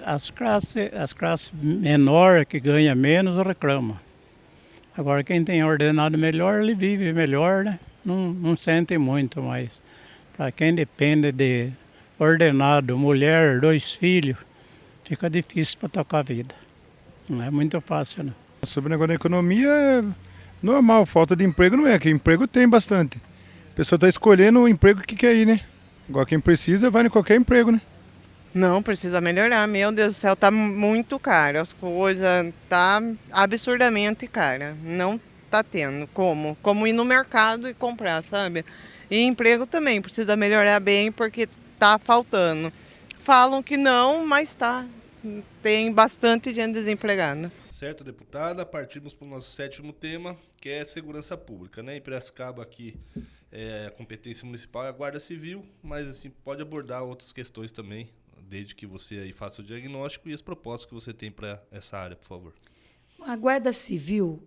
As classes menores que ganham menos reclamam. Agora quem tem ordenado melhor, ele vive melhor, né? Não sente muito, mas para quem depende de ordenado, mulher, 2 filhos, fica difícil para tocar a vida. Não é muito fácil, não. Sobre o negócio da economia, é normal, falta de emprego não é, que emprego tem bastante. A pessoa está escolhendo o emprego que quer ir, né? Agora quem precisa vai em qualquer emprego, né? Não, precisa melhorar. Meu Deus do céu, tá muito caro. As coisas tá absurdamente cara. Não tá tendo como ir no mercado e comprar, sabe? E emprego também precisa melhorar bem porque tá faltando. Falam que não, mas tá. Tem bastante gente desempregada. Certo, deputada, partimos para o nosso 7º tema, que é segurança pública, né? Em Piracicaba aqui a competência municipal é a Guarda Civil, mas assim, pode abordar outras questões também, desde que você aí faça o diagnóstico e as propostas que você tem para essa área, por favor. A Guarda Civil,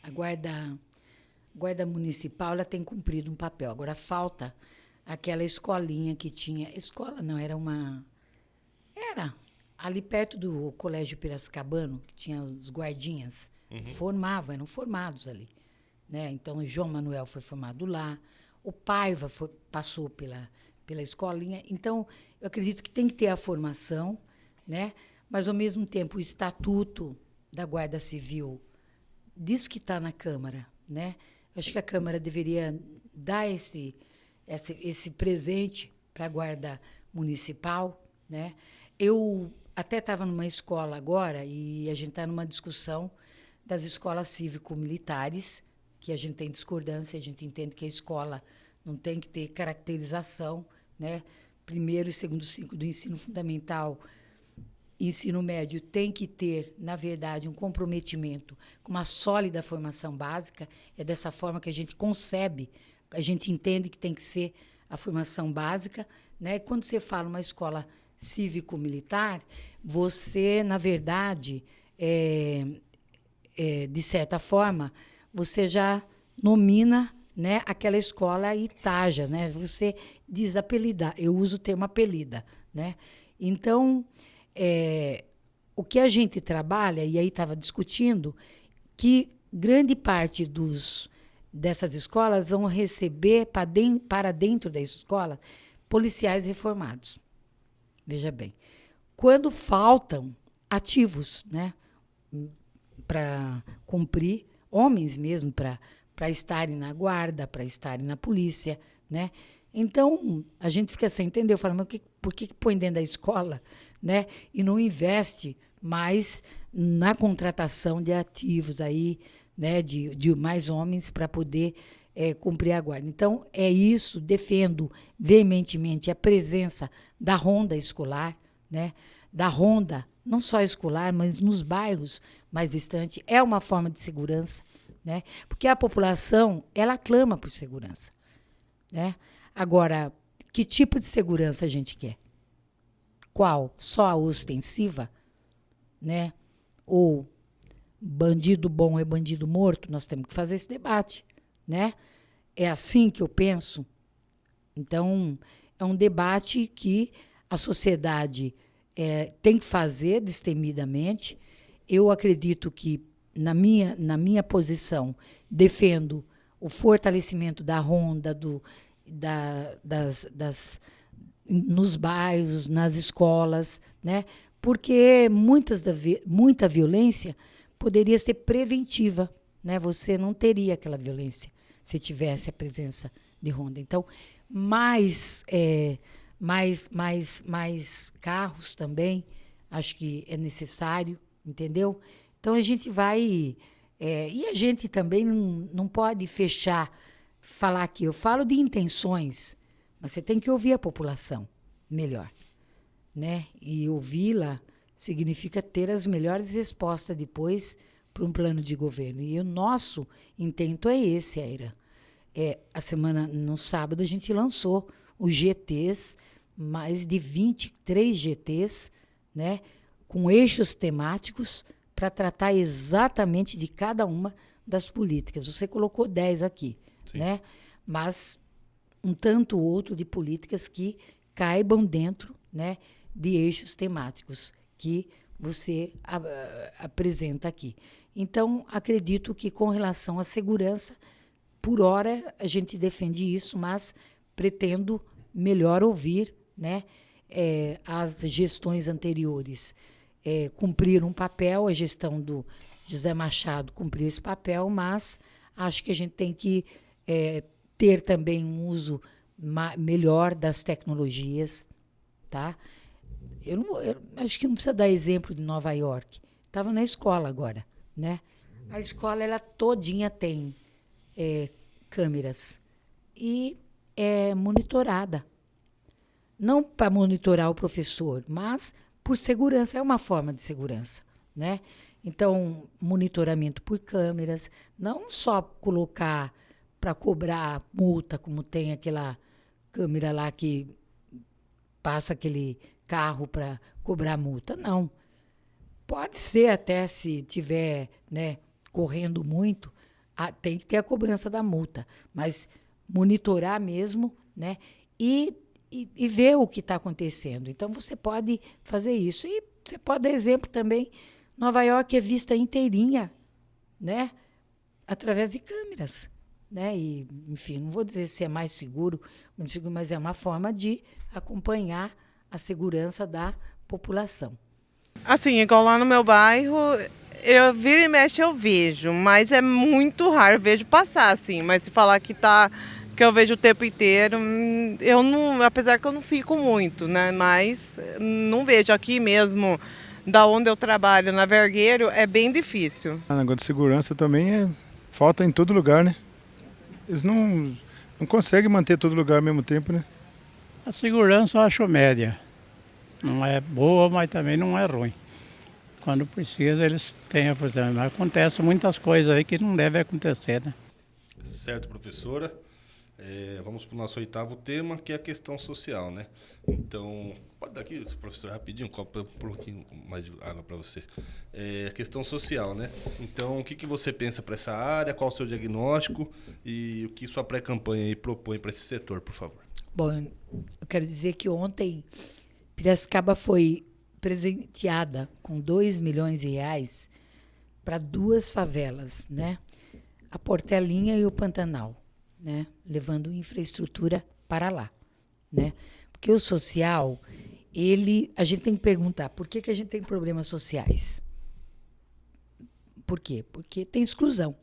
a Guarda Municipal, ela tem cumprido um papel. Agora falta aquela escolinha que tinha... Escola não, era ali perto do Colégio Piracicabano, que tinha os guardinhas, eram formados ali. Né? Então, o João Manuel foi formado lá, o Paiva passou pela escolinha. Então, eu acredito que tem que ter a formação, né? Mas, ao mesmo tempo, o Estatuto da Guarda Civil diz que está na Câmara. Né? Eu acho que a Câmara deveria dar esse presente para a Guarda Municipal. Né? Eu até estava numa escola agora e a gente está numa discussão das escolas cívico-militares, que a gente tem discordância, a gente entende que a escola não tem que ter caracterização, né? Primeiro e segundo ciclo do ensino fundamental e ensino médio tem que ter, na verdade, um comprometimento com uma sólida formação básica. É dessa forma que a gente concebe, a gente entende que tem que ser a formação básica. Né? Quando você fala uma escola cívico-militar, você, na verdade, de certa forma, você já nomina, né, aquela escola e taja, né? Você desapelida. Eu uso o termo apelida. Né? Então, o que a gente trabalha, e aí estava discutindo, que grande parte dessas escolas vão receber para dentro da escola policiais reformados. Veja bem, quando faltam ativos, né, para cumprir, homens mesmo, para estarem na guarda, para estarem na polícia, né? Então, a gente fica sem entender. Eu falo, mas por que põe dentro da escola, né, e não investe mais na contratação de ativos aí, né, de mais homens para poder cumprir a guarda? Então, é isso, defendo veementemente a presença da ronda escolar, né, da ronda não só escolar, mas nos bairros mais distantes. É uma forma de segurança, né, porque a população, ela clama por segurança. Né? Agora, que tipo de segurança a gente quer? Qual? Só a ostensiva? Né? Ou bandido bom é bandido morto? Nós temos que fazer esse debate. Né? É assim que eu penso. Então, é um debate que a sociedade tem que fazer destemidamente. Eu acredito que, na minha posição, defendo o fortalecimento da ronda, nos bairros, nas escolas, né? Porque muita violência poderia ser preventiva. Né? Você não teria aquela violência se tivesse a presença de ronda. Então, mais carros também, acho que é necessário, entendeu? Então, a gente vai... e a gente também não pode falar aqui. Eu falo de intenções, mas você tem que ouvir a população melhor. Né? E ouvi-la significa ter as melhores respostas depois para um plano de governo. E o nosso intento é esse, Aira. No sábado, a gente lançou os GTs, mais de 23 GTs, né, com eixos temáticos para tratar exatamente de cada uma das políticas. Você colocou 10 aqui, né? Mas um tanto outro de políticas que caibam dentro, né, de eixos temáticos que você apresenta aqui. Então, acredito que com relação à segurança, por hora a gente defende isso, mas pretendo melhor ouvir, né, as gestões anteriores. Cumpriram um papel, a gestão do José Machado cumpriu esse papel, mas acho que a gente tem que ter também um uso melhor das tecnologias, tá? Eu acho que não precisa dar exemplo de Nova York. Estava na escola agora, né? A escola ela todinha tem câmeras e é monitorada. Não para monitorar o professor, mas por segurança, é uma forma de segurança, né? Então, monitoramento por câmeras, não só colocar para cobrar multa, como tem aquela câmera lá que passa aquele carro para cobrar multa, não. Pode ser até se tiver, né, correndo muito, tem que ter a cobrança da multa, mas monitorar mesmo, né, e ver o que está acontecendo. Então, você pode fazer isso. E você pode dar exemplo também. Nova York é vista inteirinha, né, através de câmeras. Né? E, enfim, não vou dizer se é mais seguro, mas é uma forma de acompanhar a segurança da população. Assim, igual lá no meu bairro, eu vira e mexe eu vejo, mas é muito raro, vejo passar, assim. Mas se falar que eu vejo o tempo inteiro, eu não, apesar que eu não fico muito, né? Mas não vejo aqui mesmo, da onde eu trabalho, na Vergueiro, é bem difícil. O negócio de segurança também falta em todo lugar, né? Eles não conseguem manter todo lugar ao mesmo tempo, né? A segurança eu acho média. Não é boa, mas também não é ruim. Quando precisa, eles têm a função. Mas acontece muitas coisas aí que não devem acontecer, né? Certo, professora. Vamos para o nosso 8º tema, que é a questão social, né? Então, pode dar aqui, professor, rapidinho, um pouquinho mais de água para você. A questão social, né? Então, o que você pensa para essa área, qual o seu diagnóstico e o que sua pré-campanha aí propõe para esse setor, por favor? Bom, eu quero dizer que ontem Piracicaba foi presenteada com R$2 milhões para 2 favelas, né? A Portelinha e o Pantanal. Né, levando infraestrutura para lá, né? Porque o social, a gente tem que perguntar por que a gente tem problemas sociais. Por quê? Porque tem exclusão.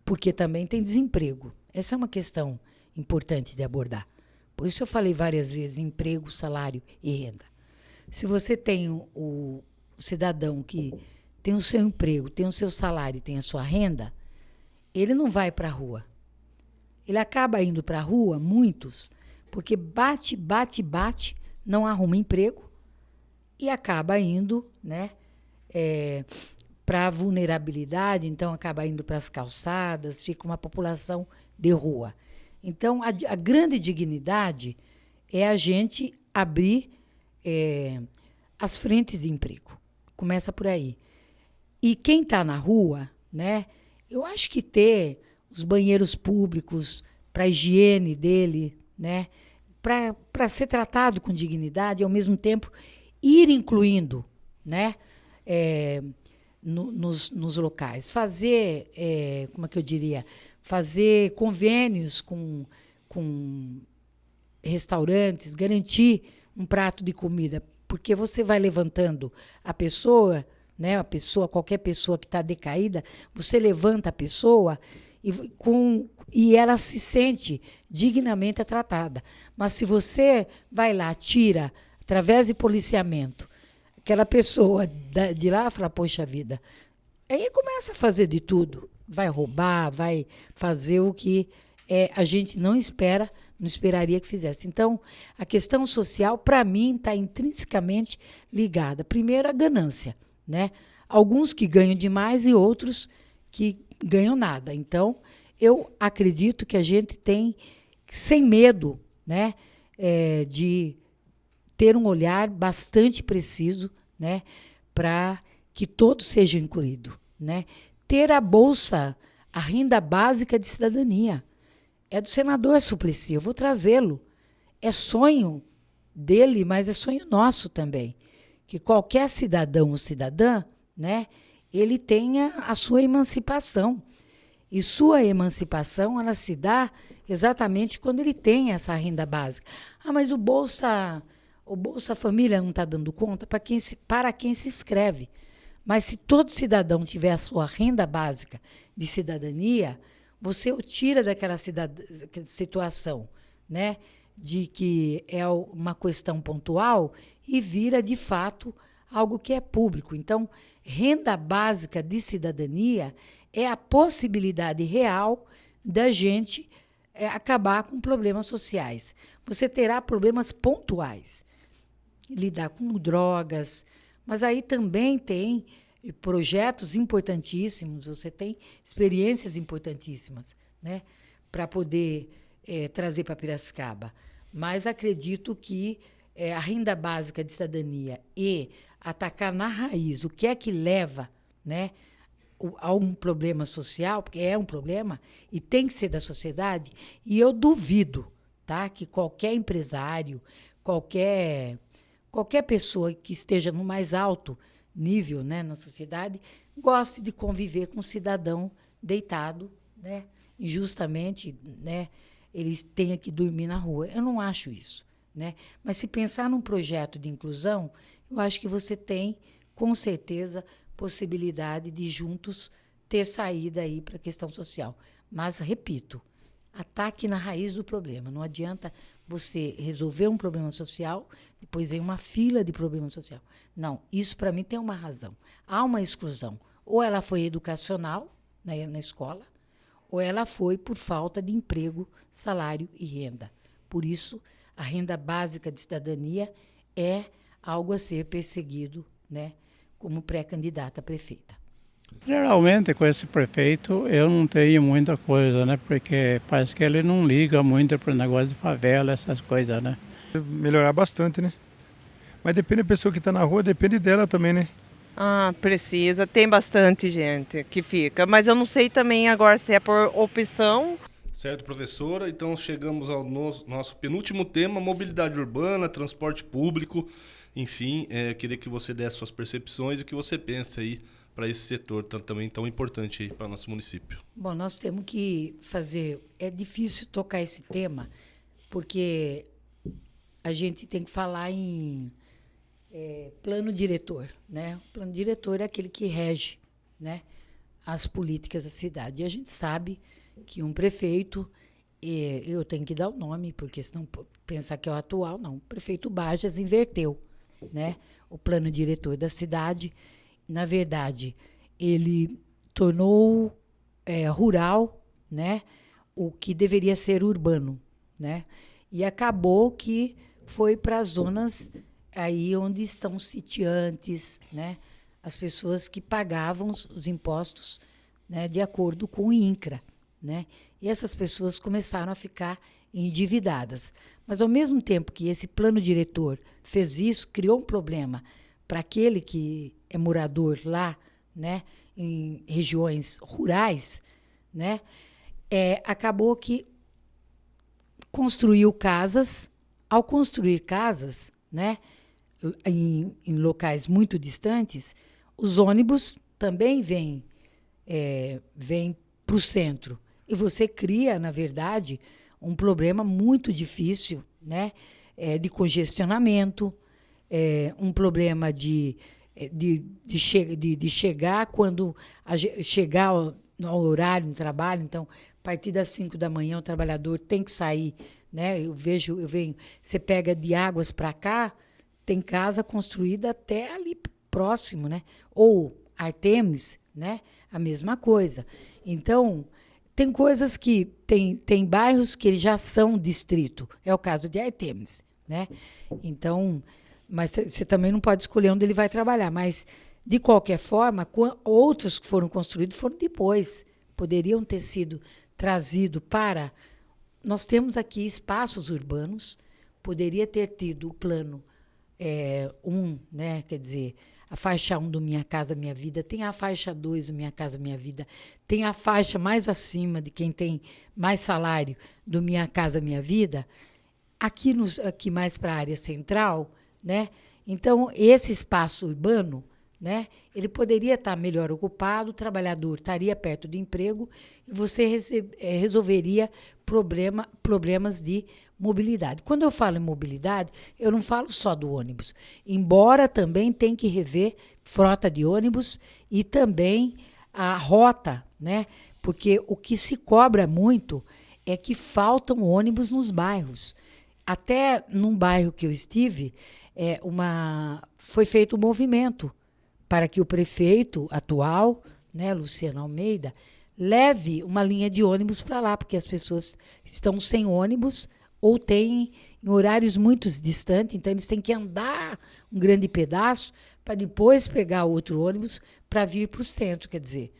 Porque também tem desemprego. Essa é uma questão importante de abordar. Por isso eu falei várias vezes emprego, salário e renda. Se você tem o cidadão que tem o seu emprego, tem o seu salário e tem a sua renda, ele não vai para a rua. Ele acaba indo para a rua, muitos, porque bate, não arruma emprego e acaba indo, né, para a vulnerabilidade, então acaba indo para as calçadas, fica uma população de rua. Então, a grande dignidade é a gente abrir as frentes de emprego. Começa por aí. E quem está na rua, né, eu acho que ter os banheiros públicos para a higiene dele, né, para ser tratado com dignidade e, ao mesmo tempo, ir incluindo, né, nos locais. Fazer, como é que eu diria, fazer convênios com restaurantes, garantir um prato de comida, porque você vai levantando a pessoa, né, qualquer pessoa que está decaída, você levanta a pessoa e ela se sente dignamente tratada. Mas se você vai lá, tira, através de policiamento, aquela pessoa de lá fala, poxa vida, aí começa a fazer de tudo. Vai roubar, vai fazer o que a gente não esperaria que fizesse. Então, a questão social, para mim, está intrinsecamente ligada, primeiro, à ganância. Né? Alguns que ganham demais e outros que ganham nada. Então, eu acredito que a gente tem, sem medo, né, de ter um olhar bastante preciso, né, para que todo seja incluído. Né? Ter a bolsa, a renda básica de cidadania. É do senador Suplicy, eu vou trazê-lo. É sonho dele, mas é sonho nosso também. Que qualquer cidadão ou cidadã, né, ele tenha a sua emancipação. E sua emancipação, ela se dá exatamente quando ele tem essa renda básica. Ah, mas o Bolsa Família não está dando conta para quem se inscreve. Mas se todo cidadão tiver a sua renda básica de cidadania, você o tira daquela situação, né, de que é uma questão pontual e vira, de fato, algo que é público. Então, renda básica de cidadania é a possibilidade real da gente acabar com problemas sociais. Você terá problemas pontuais, lidar com drogas, mas aí também tem projetos importantíssimos, você tem experiências importantíssimas, né, para poder trazer para Piracicaba. Mas acredito que a renda básica de cidadania e atacar na raiz o que é que leva, né, a um problema social, porque é um problema e tem que ser da sociedade, e eu duvido, tá, que qualquer empresário, qualquer pessoa que esteja no mais alto nível, né, na sociedade, goste de conviver com um cidadão deitado, né, injustamente, né, eles tenham que dormir na rua. Eu não acho isso, né? Mas se pensar num projeto de inclusão, eu acho que você tem, com certeza, possibilidade de juntos ter saída aí para a questão social. Mas, repito, ataque na raiz do problema. Não adianta você resolver um problema social, depois vem uma fila de problema social. Não, isso para mim tem uma razão. Há uma exclusão. Ou ela foi educacional, né, na escola, ou ela foi por falta de emprego, salário e renda. Por isso, a renda básica de cidadania é algo a ser perseguido, né, como pré-candidata a prefeita. Geralmente, com esse prefeito, eu não tenho muita coisa, né? Porque parece que ele não liga muito para o negócio de favela, essas coisas, né? Melhorar bastante, né? Mas depende da pessoa que está na rua, depende dela também, né? Ah, precisa. Tem bastante gente que fica. Mas eu não sei também agora se é por opção. Certo, professora? Então chegamos ao nosso penúltimo tema, mobilidade urbana, transporte público. Enfim, queria que você desse suas percepções e o que você pensa aí para esse setor também tão importante aí para nosso município. Bom, nós temos que fazer... É difícil tocar esse tema, porque a gente tem que falar em plano diretor, né? O plano diretor é aquele que rege, né, as políticas da cidade. E a gente sabe que um prefeito, eu tenho que dar o nome, porque senão pensar que é o atual, não. O prefeito Bajas inverteu, né, o plano diretor da cidade. Na verdade, ele tornou rural, né, o que deveria ser urbano, né? E acabou que foi para as zonas aí onde estão sitiantes, né, as pessoas que pagavam os impostos, né, de acordo com o INCRA, né? E essas pessoas começaram a ficar endividadas. Mas, ao mesmo tempo que esse plano diretor fez isso, criou um problema para aquele que é morador lá, né, em regiões rurais, né, acabou que construiu casas. Ao construir casas, né, em locais muito distantes, os ônibus também vêm para o centro. E você cria, na verdade, um problema muito difícil, né, de congestionamento, um problema de chegar quando chegar ao horário do trabalho. Então, a partir das 5 da manhã, o trabalhador tem que sair, né? Eu venho, você pega de Águas para cá, tem casa construída até ali próximo, né? Ou Artemis, né? A mesma coisa. Então, tem coisas que tem bairros que já são distrito. É o caso de Artemis, né? Então, mas você também não pode escolher onde ele vai trabalhar. Mas, de qualquer forma, outros que foram construídos foram depois. Poderiam ter sido trazidos para... Nós temos aqui espaços urbanos, poderia ter tido o plano 1, né? Quer dizer, a faixa 1 do Minha Casa Minha Vida, tem a faixa 2 do Minha Casa Minha Vida, tem a faixa mais acima de quem tem mais salário do Minha Casa Minha Vida, aqui mais para a área central, né? Então, esse espaço urbano, né? Ele poderia estar melhor ocupado, o trabalhador estaria perto do emprego e você resolveria problemas de mobilidade. Quando eu falo em mobilidade, eu não falo só do ônibus, embora também tem que rever frota de ônibus e também a rota, né? Porque o que se cobra muito é que faltam ônibus nos bairros. Até num bairro que eu estive, foi feito um movimento para que o prefeito atual, né, Luciano Almeida, leve uma linha de ônibus para lá, porque as pessoas estão sem ônibus ou têm em horários muito distantes, então eles têm que andar um grande pedaço para depois pegar outro ônibus para vir para o centro. Quer dizer,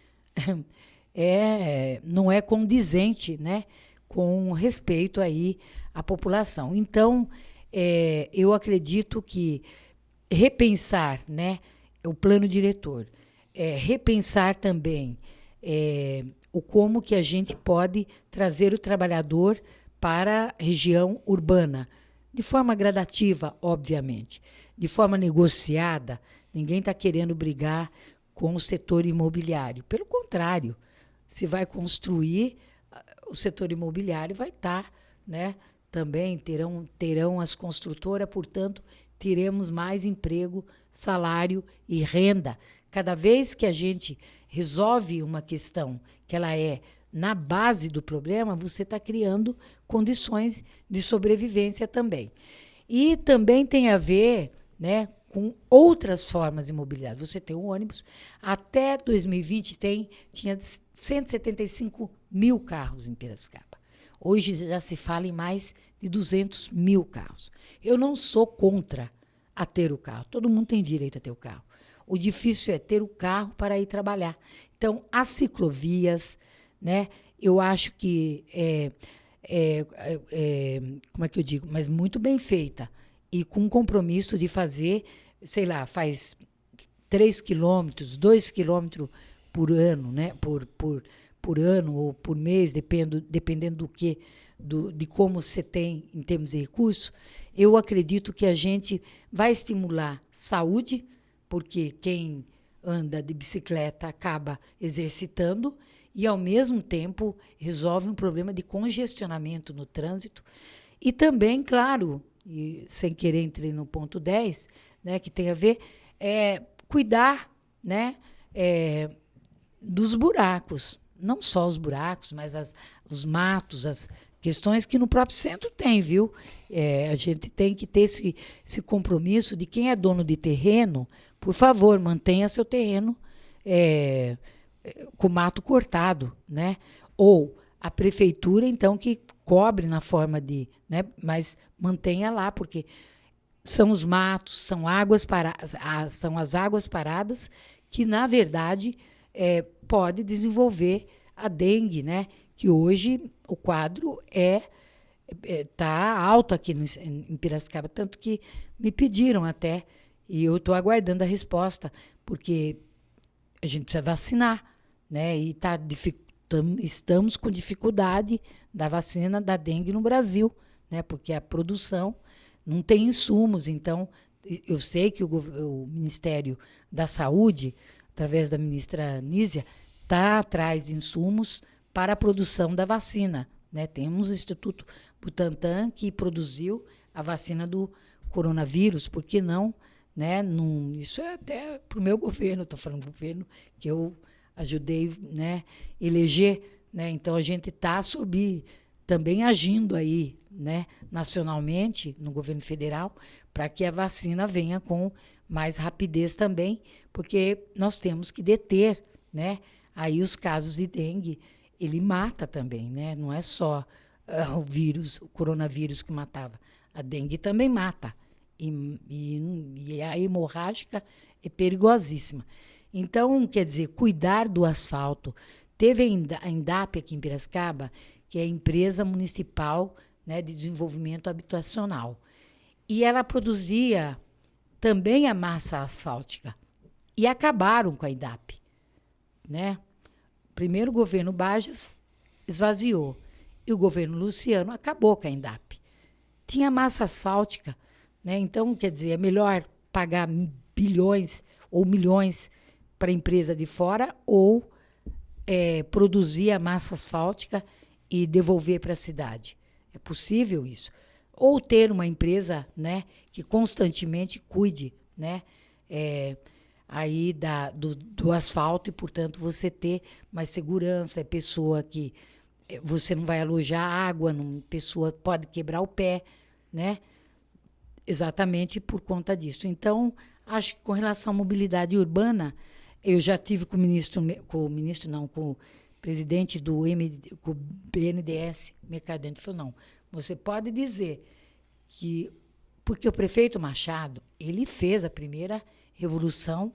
não é condizente, né, com respeito aí à população. Então, eu acredito que repensar, né, o plano diretor, repensar também o como que a gente pode trazer o trabalhador para a região urbana, de forma gradativa, obviamente, de forma negociada. Ninguém está querendo brigar com o setor imobiliário. Pelo contrário, se vai construir, o setor imobiliário vai estar, né? Também terão as construtoras, portanto, teremos mais emprego, salário e renda. Cada vez que a gente resolve uma questão que ela é na base do problema, você está criando condições de sobrevivência também. E também tem a ver, né, com outras formas de mobilidade. Você tem um ônibus, até 2020 tinha 175 mil carros em Piracicaba. Hoje já se fala em mais de 200 mil carros. Eu não sou contra a ter o carro. Todo mundo tem direito a ter o carro. O difícil é ter o carro para ir trabalhar. Então, as ciclovias, né, eu acho que como é que eu digo? Mas muito bem feita. E com compromisso de fazer, sei lá, faz 3 quilômetros, 2 quilômetros por ano, né? Por ano ou por mês, dependendo de como você tem em termos de recursos. Eu acredito que a gente vai estimular saúde, porque quem anda de bicicleta acaba exercitando e, ao mesmo tempo, resolve um problema de congestionamento no trânsito. E também, claro, e sem querer entrei no ponto 10, né, que tem a ver, cuidar, né, dos buracos. Não só os buracos, mas os matos, as questões que no próprio centro tem, viu? A gente tem que ter esse compromisso de quem é dono de terreno, por favor, mantenha seu terreno com mato cortado, né? Ou a prefeitura, então, que cobre na forma de, né? Mas mantenha lá, porque são os matos, são as águas paradas que, na verdade, pode desenvolver a dengue, né? Que hoje o quadro tá alto aqui em Piracicaba, tanto que me pediram até, e eu estou aguardando a resposta, porque a gente precisa vacinar, né? E estamos com dificuldade da vacina da dengue no Brasil, né? Porque a produção não tem insumos. Então, eu sei que o Ministério da Saúde, através da ministra Nízia, está atrás de insumos para a produção da vacina, né? Temos o Instituto Butantan, que produziu a vacina do coronavírus, por que não? Né? Isso é até para o meu governo, estou falando governo que eu ajudei, né, eleger, né? Então a gente está também agindo aí, né, nacionalmente, no governo federal, para que a vacina venha com mais rapidez também, porque nós temos que deter, né? Aí os casos de dengue, ele mata também, né? Não é só o coronavírus que matava. A dengue também mata. E a hemorrágica é perigosíssima. Então, quer dizer, cuidar do asfalto. Teve a INDAP aqui em Piracicaba, que é a Empresa Municipal, né, de Desenvolvimento Habitacional. E ela produzia também a massa asfáltica. E acabaram com a INDAP, né? Primeiro o governo Bajas esvaziou. E o governo Luciano acabou com a INDAP. Tinha massa asfáltica, né? Então, quer dizer, é melhor pagar bilhões ou milhões para a empresa de fora, ou produzir a massa asfáltica e devolver para a cidade. É possível isso. Ou ter uma empresa, né, que constantemente cuide, né, aí do asfalto e, portanto, você ter mais segurança. É pessoa que você não vai alojar água, pessoa pode quebrar o pé, né, exatamente por conta disso. Então, acho que com relação à mobilidade urbana, eu já tive com o presidente com o BNDES, Mercadante, falou, não, você pode dizer que, porque o prefeito Machado, ele fez a primeira revolução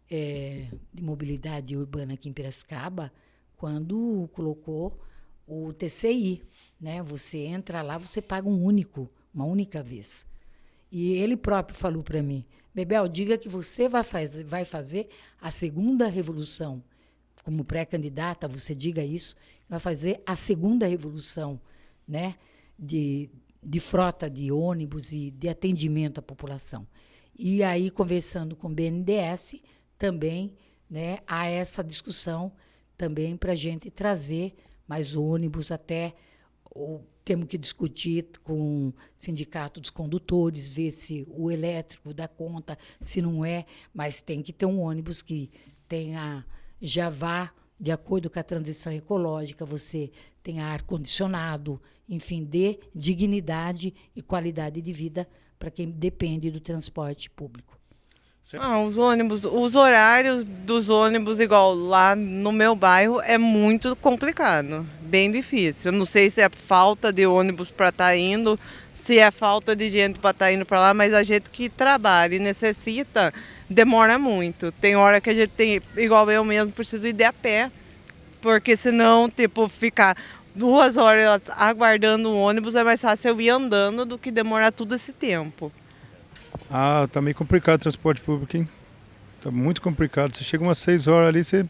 de mobilidade urbana aqui em Piracicaba, quando colocou o TCI, né? Você entra lá, você paga uma única vez. E ele próprio falou para mim, Bebel, diga que você vai fazer a segunda revolução. Como pré-candidata, você diga isso, vai fazer a segunda revolução, né, de frota de ônibus e de atendimento à população. E aí, conversando com o BNDES, também, né, há essa discussão também para a gente trazer mais ônibus temos que discutir com o sindicato dos condutores, ver se o elétrico dá conta, se não é, mas tem que ter um ônibus que já vá de acordo com a transição ecológica, você tem ar-condicionado, enfim, dê dignidade e qualidade de vida para quem depende do transporte público. Os ônibus, os horários dos ônibus, igual lá no meu bairro, é muito complicado, bem difícil. Eu não sei se é falta de ônibus para estar indo, se é falta de gente para estar indo para lá, mas a gente que trabalha e necessita, demora muito. Tem hora que a gente tem, igual eu mesmo, preciso ir de a pé, porque senão, ficar 2 horas aguardando o ônibus é mais fácil eu ir andando do que demorar todo esse tempo. Tá meio complicado o transporte público, hein? Tá muito complicado. Você chega umas 6 horas ali, você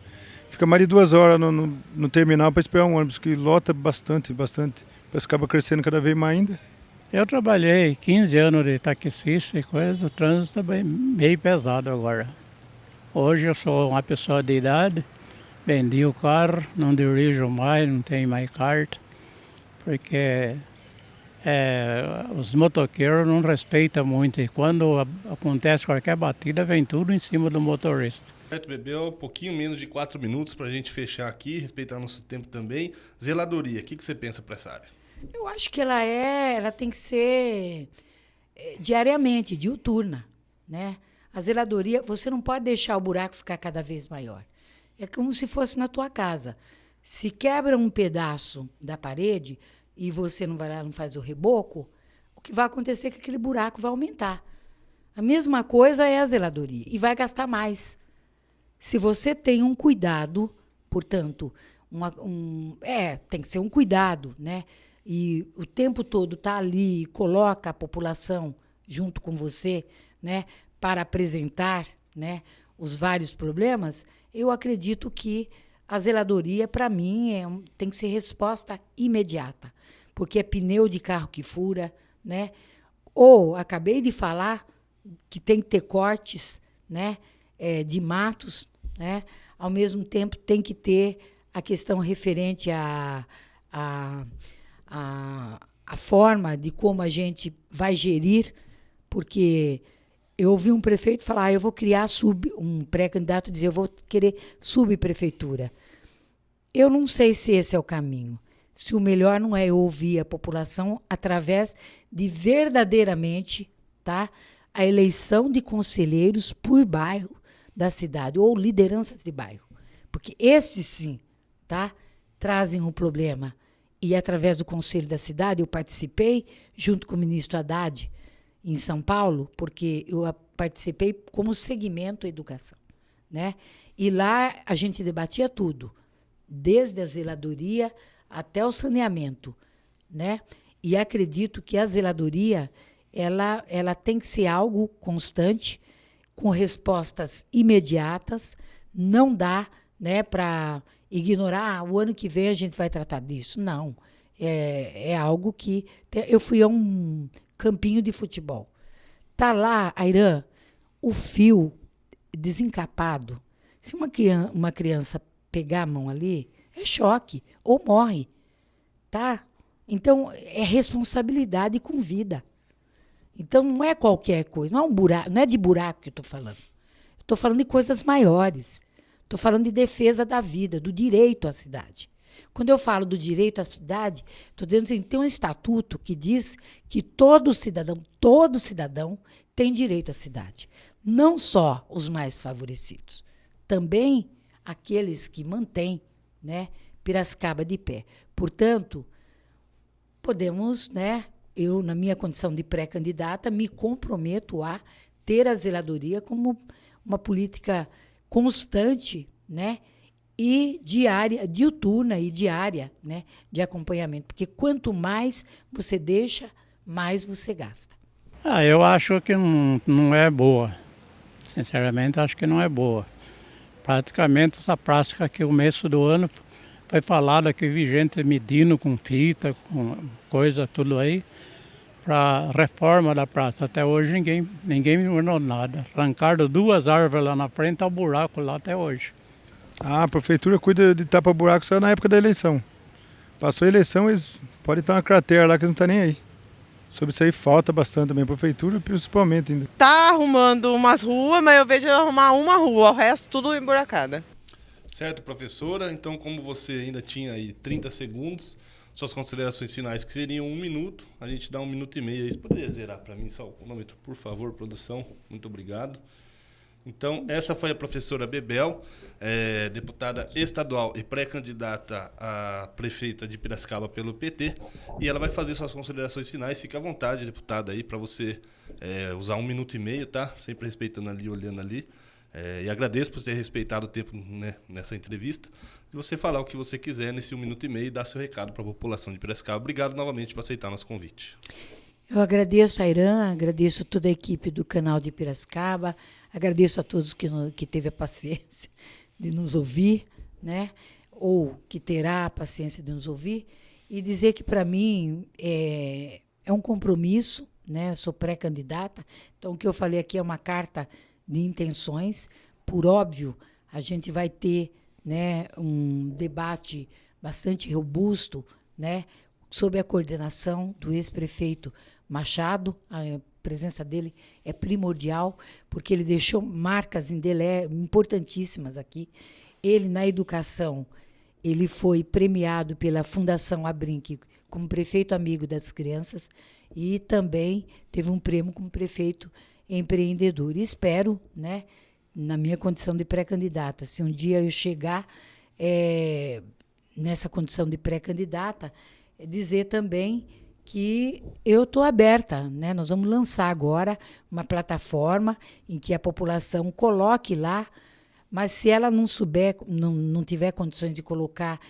fica mais de 2 horas no terminal para esperar um ônibus, que lota bastante. Depois acaba crescendo cada vez mais ainda. Eu trabalhei 15 anos de taxista e coisa, o trânsito está meio pesado agora. Hoje eu sou uma pessoa de idade, vendi o carro, não dirijo mais, não tenho mais carta, porque os motoqueiros não respeitam muito e quando acontece qualquer batida, vem tudo em cima do motorista. Certo, Bebel, um pouquinho menos de 4 minutos para a gente fechar aqui, respeitar nosso tempo também. Zeladoria, o que você pensa para essa área? Eu acho que ela tem que ser diariamente, diuturna, né? A zeladoria, você não pode deixar o buraco ficar cada vez maior. É como se fosse na tua casa. Se quebra um pedaço da parede e você não vai lá, não faz o reboco, o que vai acontecer é que aquele buraco vai aumentar. A mesma coisa é a zeladoria, e vai gastar mais. Se você tem um cuidado, portanto, tem que ser um cuidado, né? E o tempo todo está ali e coloca a população junto com você, né, para apresentar, né, os vários problemas, eu acredito que a zeladoria, para mim, tem que ser resposta imediata, porque é pneu de carro que fura, né? Ou, acabei de falar que tem que ter cortes, né, de matos, né? Ao mesmo tempo, tem que ter a questão referente à forma de como a gente vai gerir, porque eu ouvi um prefeito falar, eu vou criar um pré-candidato dizer, eu vou querer subprefeitura. Eu não sei se esse é o caminho. Se o melhor não é ouvir a população através de verdadeiramente, tá, a eleição de conselheiros por bairro da cidade, ou lideranças de bairro. Porque esses, sim, tá, trazem um problema. E através do Conselho da Cidade, eu participei, junto com o ministro Haddad, em São Paulo, porque eu participei como segmento educação, né? E lá a gente debatia tudo, desde a zeladoria até o saneamento, né? E acredito que a zeladoria ela tem que ser algo constante, com respostas imediatas, não dá, né, para ignorar, o ano que vem a gente vai tratar disso. Não, é algo que... Eu fui a um campinho de futebol. Tá lá, Airã, o fio desencapado. Se uma criança pegar a mão ali, é choque, ou morre, tá? Então, é responsabilidade com vida. Então, não é qualquer coisa, não é um buraco, não é de buraco que eu estou falando. Estou falando de coisas maiores. Estou falando de defesa da vida, do direito à cidade. Quando eu falo do direito à cidade, estou dizendo assim, tem um estatuto que diz que todo cidadão tem direito à cidade. Não só os mais favorecidos, também aqueles que mantêm, né, Piracicaba de pé. Portanto, podemos, né, eu, na minha condição de pré-candidata, me comprometo a ter a zeladoria como uma política constante, né, e diária, diuturna e diária, né, de acompanhamento. Porque quanto mais você deixa, mais você gasta. Eu acho que não é boa. Sinceramente, acho que não é boa. Praticamente, essa prática que o começo do ano foi falada que vi gente medindo com fita, com coisa, tudo aí, para reforma da praça. Até hoje ninguém me ordenou nada. Arrancaram 2 árvores lá na frente, tá o buraco lá até hoje. A prefeitura cuida de tapa-buraco só na época da eleição. Passou a eleição, eles podem estar uma cratera lá que eles não estão nem aí. Sobre isso aí falta bastante também a prefeitura, principalmente ainda. Tá arrumando umas ruas, mas eu vejo ele arrumar uma rua, o resto tudo emburacada. Certo, professora. Então, como você ainda tinha aí 30 segundos, suas considerações finais, que seriam 1 minuto, a gente dá 1 minuto e meio aí. Você poderia zerar para mim só o cronômetro, por favor, produção? Muito obrigado. Então, essa foi a professora Bebel, deputada estadual e pré-candidata a prefeita de Piracicaba pelo PT, e ela vai fazer suas considerações finais. Fique à vontade, deputada, aí, para você usar 1 minuto e meio, tá? Sempre respeitando ali, olhando ali. E agradeço por ter respeitado o tempo, né, nessa entrevista. E você falar o que você quiser nesse 1 minuto e meio e dar seu recado para a população de Piracicaba. Obrigado novamente por aceitar nosso convite. Eu agradeço a Irã, agradeço toda a equipe do canal de Piracicaba, agradeço a todos que teve a paciência de nos ouvir, né? Ou que terá a paciência de nos ouvir, e dizer que para mim é um compromisso, né? Eu sou pré-candidata, então o que eu falei aqui é uma carta de intenções. Por óbvio, a gente vai ter, né, um debate bastante robusto, né, sob a coordenação do ex-prefeito Machado. A presença dele é primordial, porque ele deixou marcas importantíssimas aqui. Ele, na educação, ele foi premiado pela Fundação Abrinq como prefeito amigo das crianças e também teve um prêmio como prefeito empreendedor. E espero, né, na minha condição de pré-candidata, se um dia eu chegar nessa condição de pré-candidata, dizer também que eu estou aberta, né? Nós vamos lançar agora uma plataforma em que a população coloque lá, mas se ela não souber, não tiver condições de colocar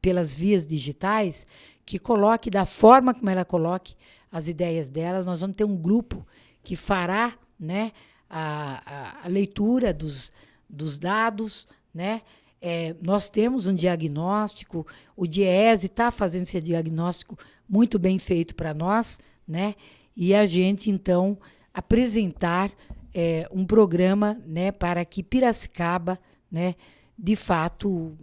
pelas vias digitais, que coloque da forma como ela coloque as ideias dela. Nós vamos ter um grupo que fará, né, a leitura dos dados, né? Nós temos um diagnóstico, o DIEESE está fazendo esse diagnóstico muito bem feito para nós, né? E a gente, então, apresentar um programa, né, para que Piracicaba, né, de fato,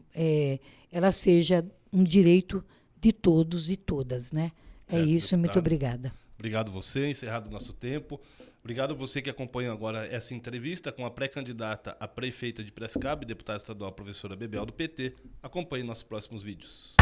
ela seja um direito de todos e todas, né? Certo, é isso, deputado. muito obrigada. Obrigado você, encerrado o nosso tempo. Obrigado você que acompanha agora essa entrevista com a pré-candidata a prefeita de Piracicaba e deputada estadual, professora Bebel, do PT. Acompanhe nossos próximos vídeos.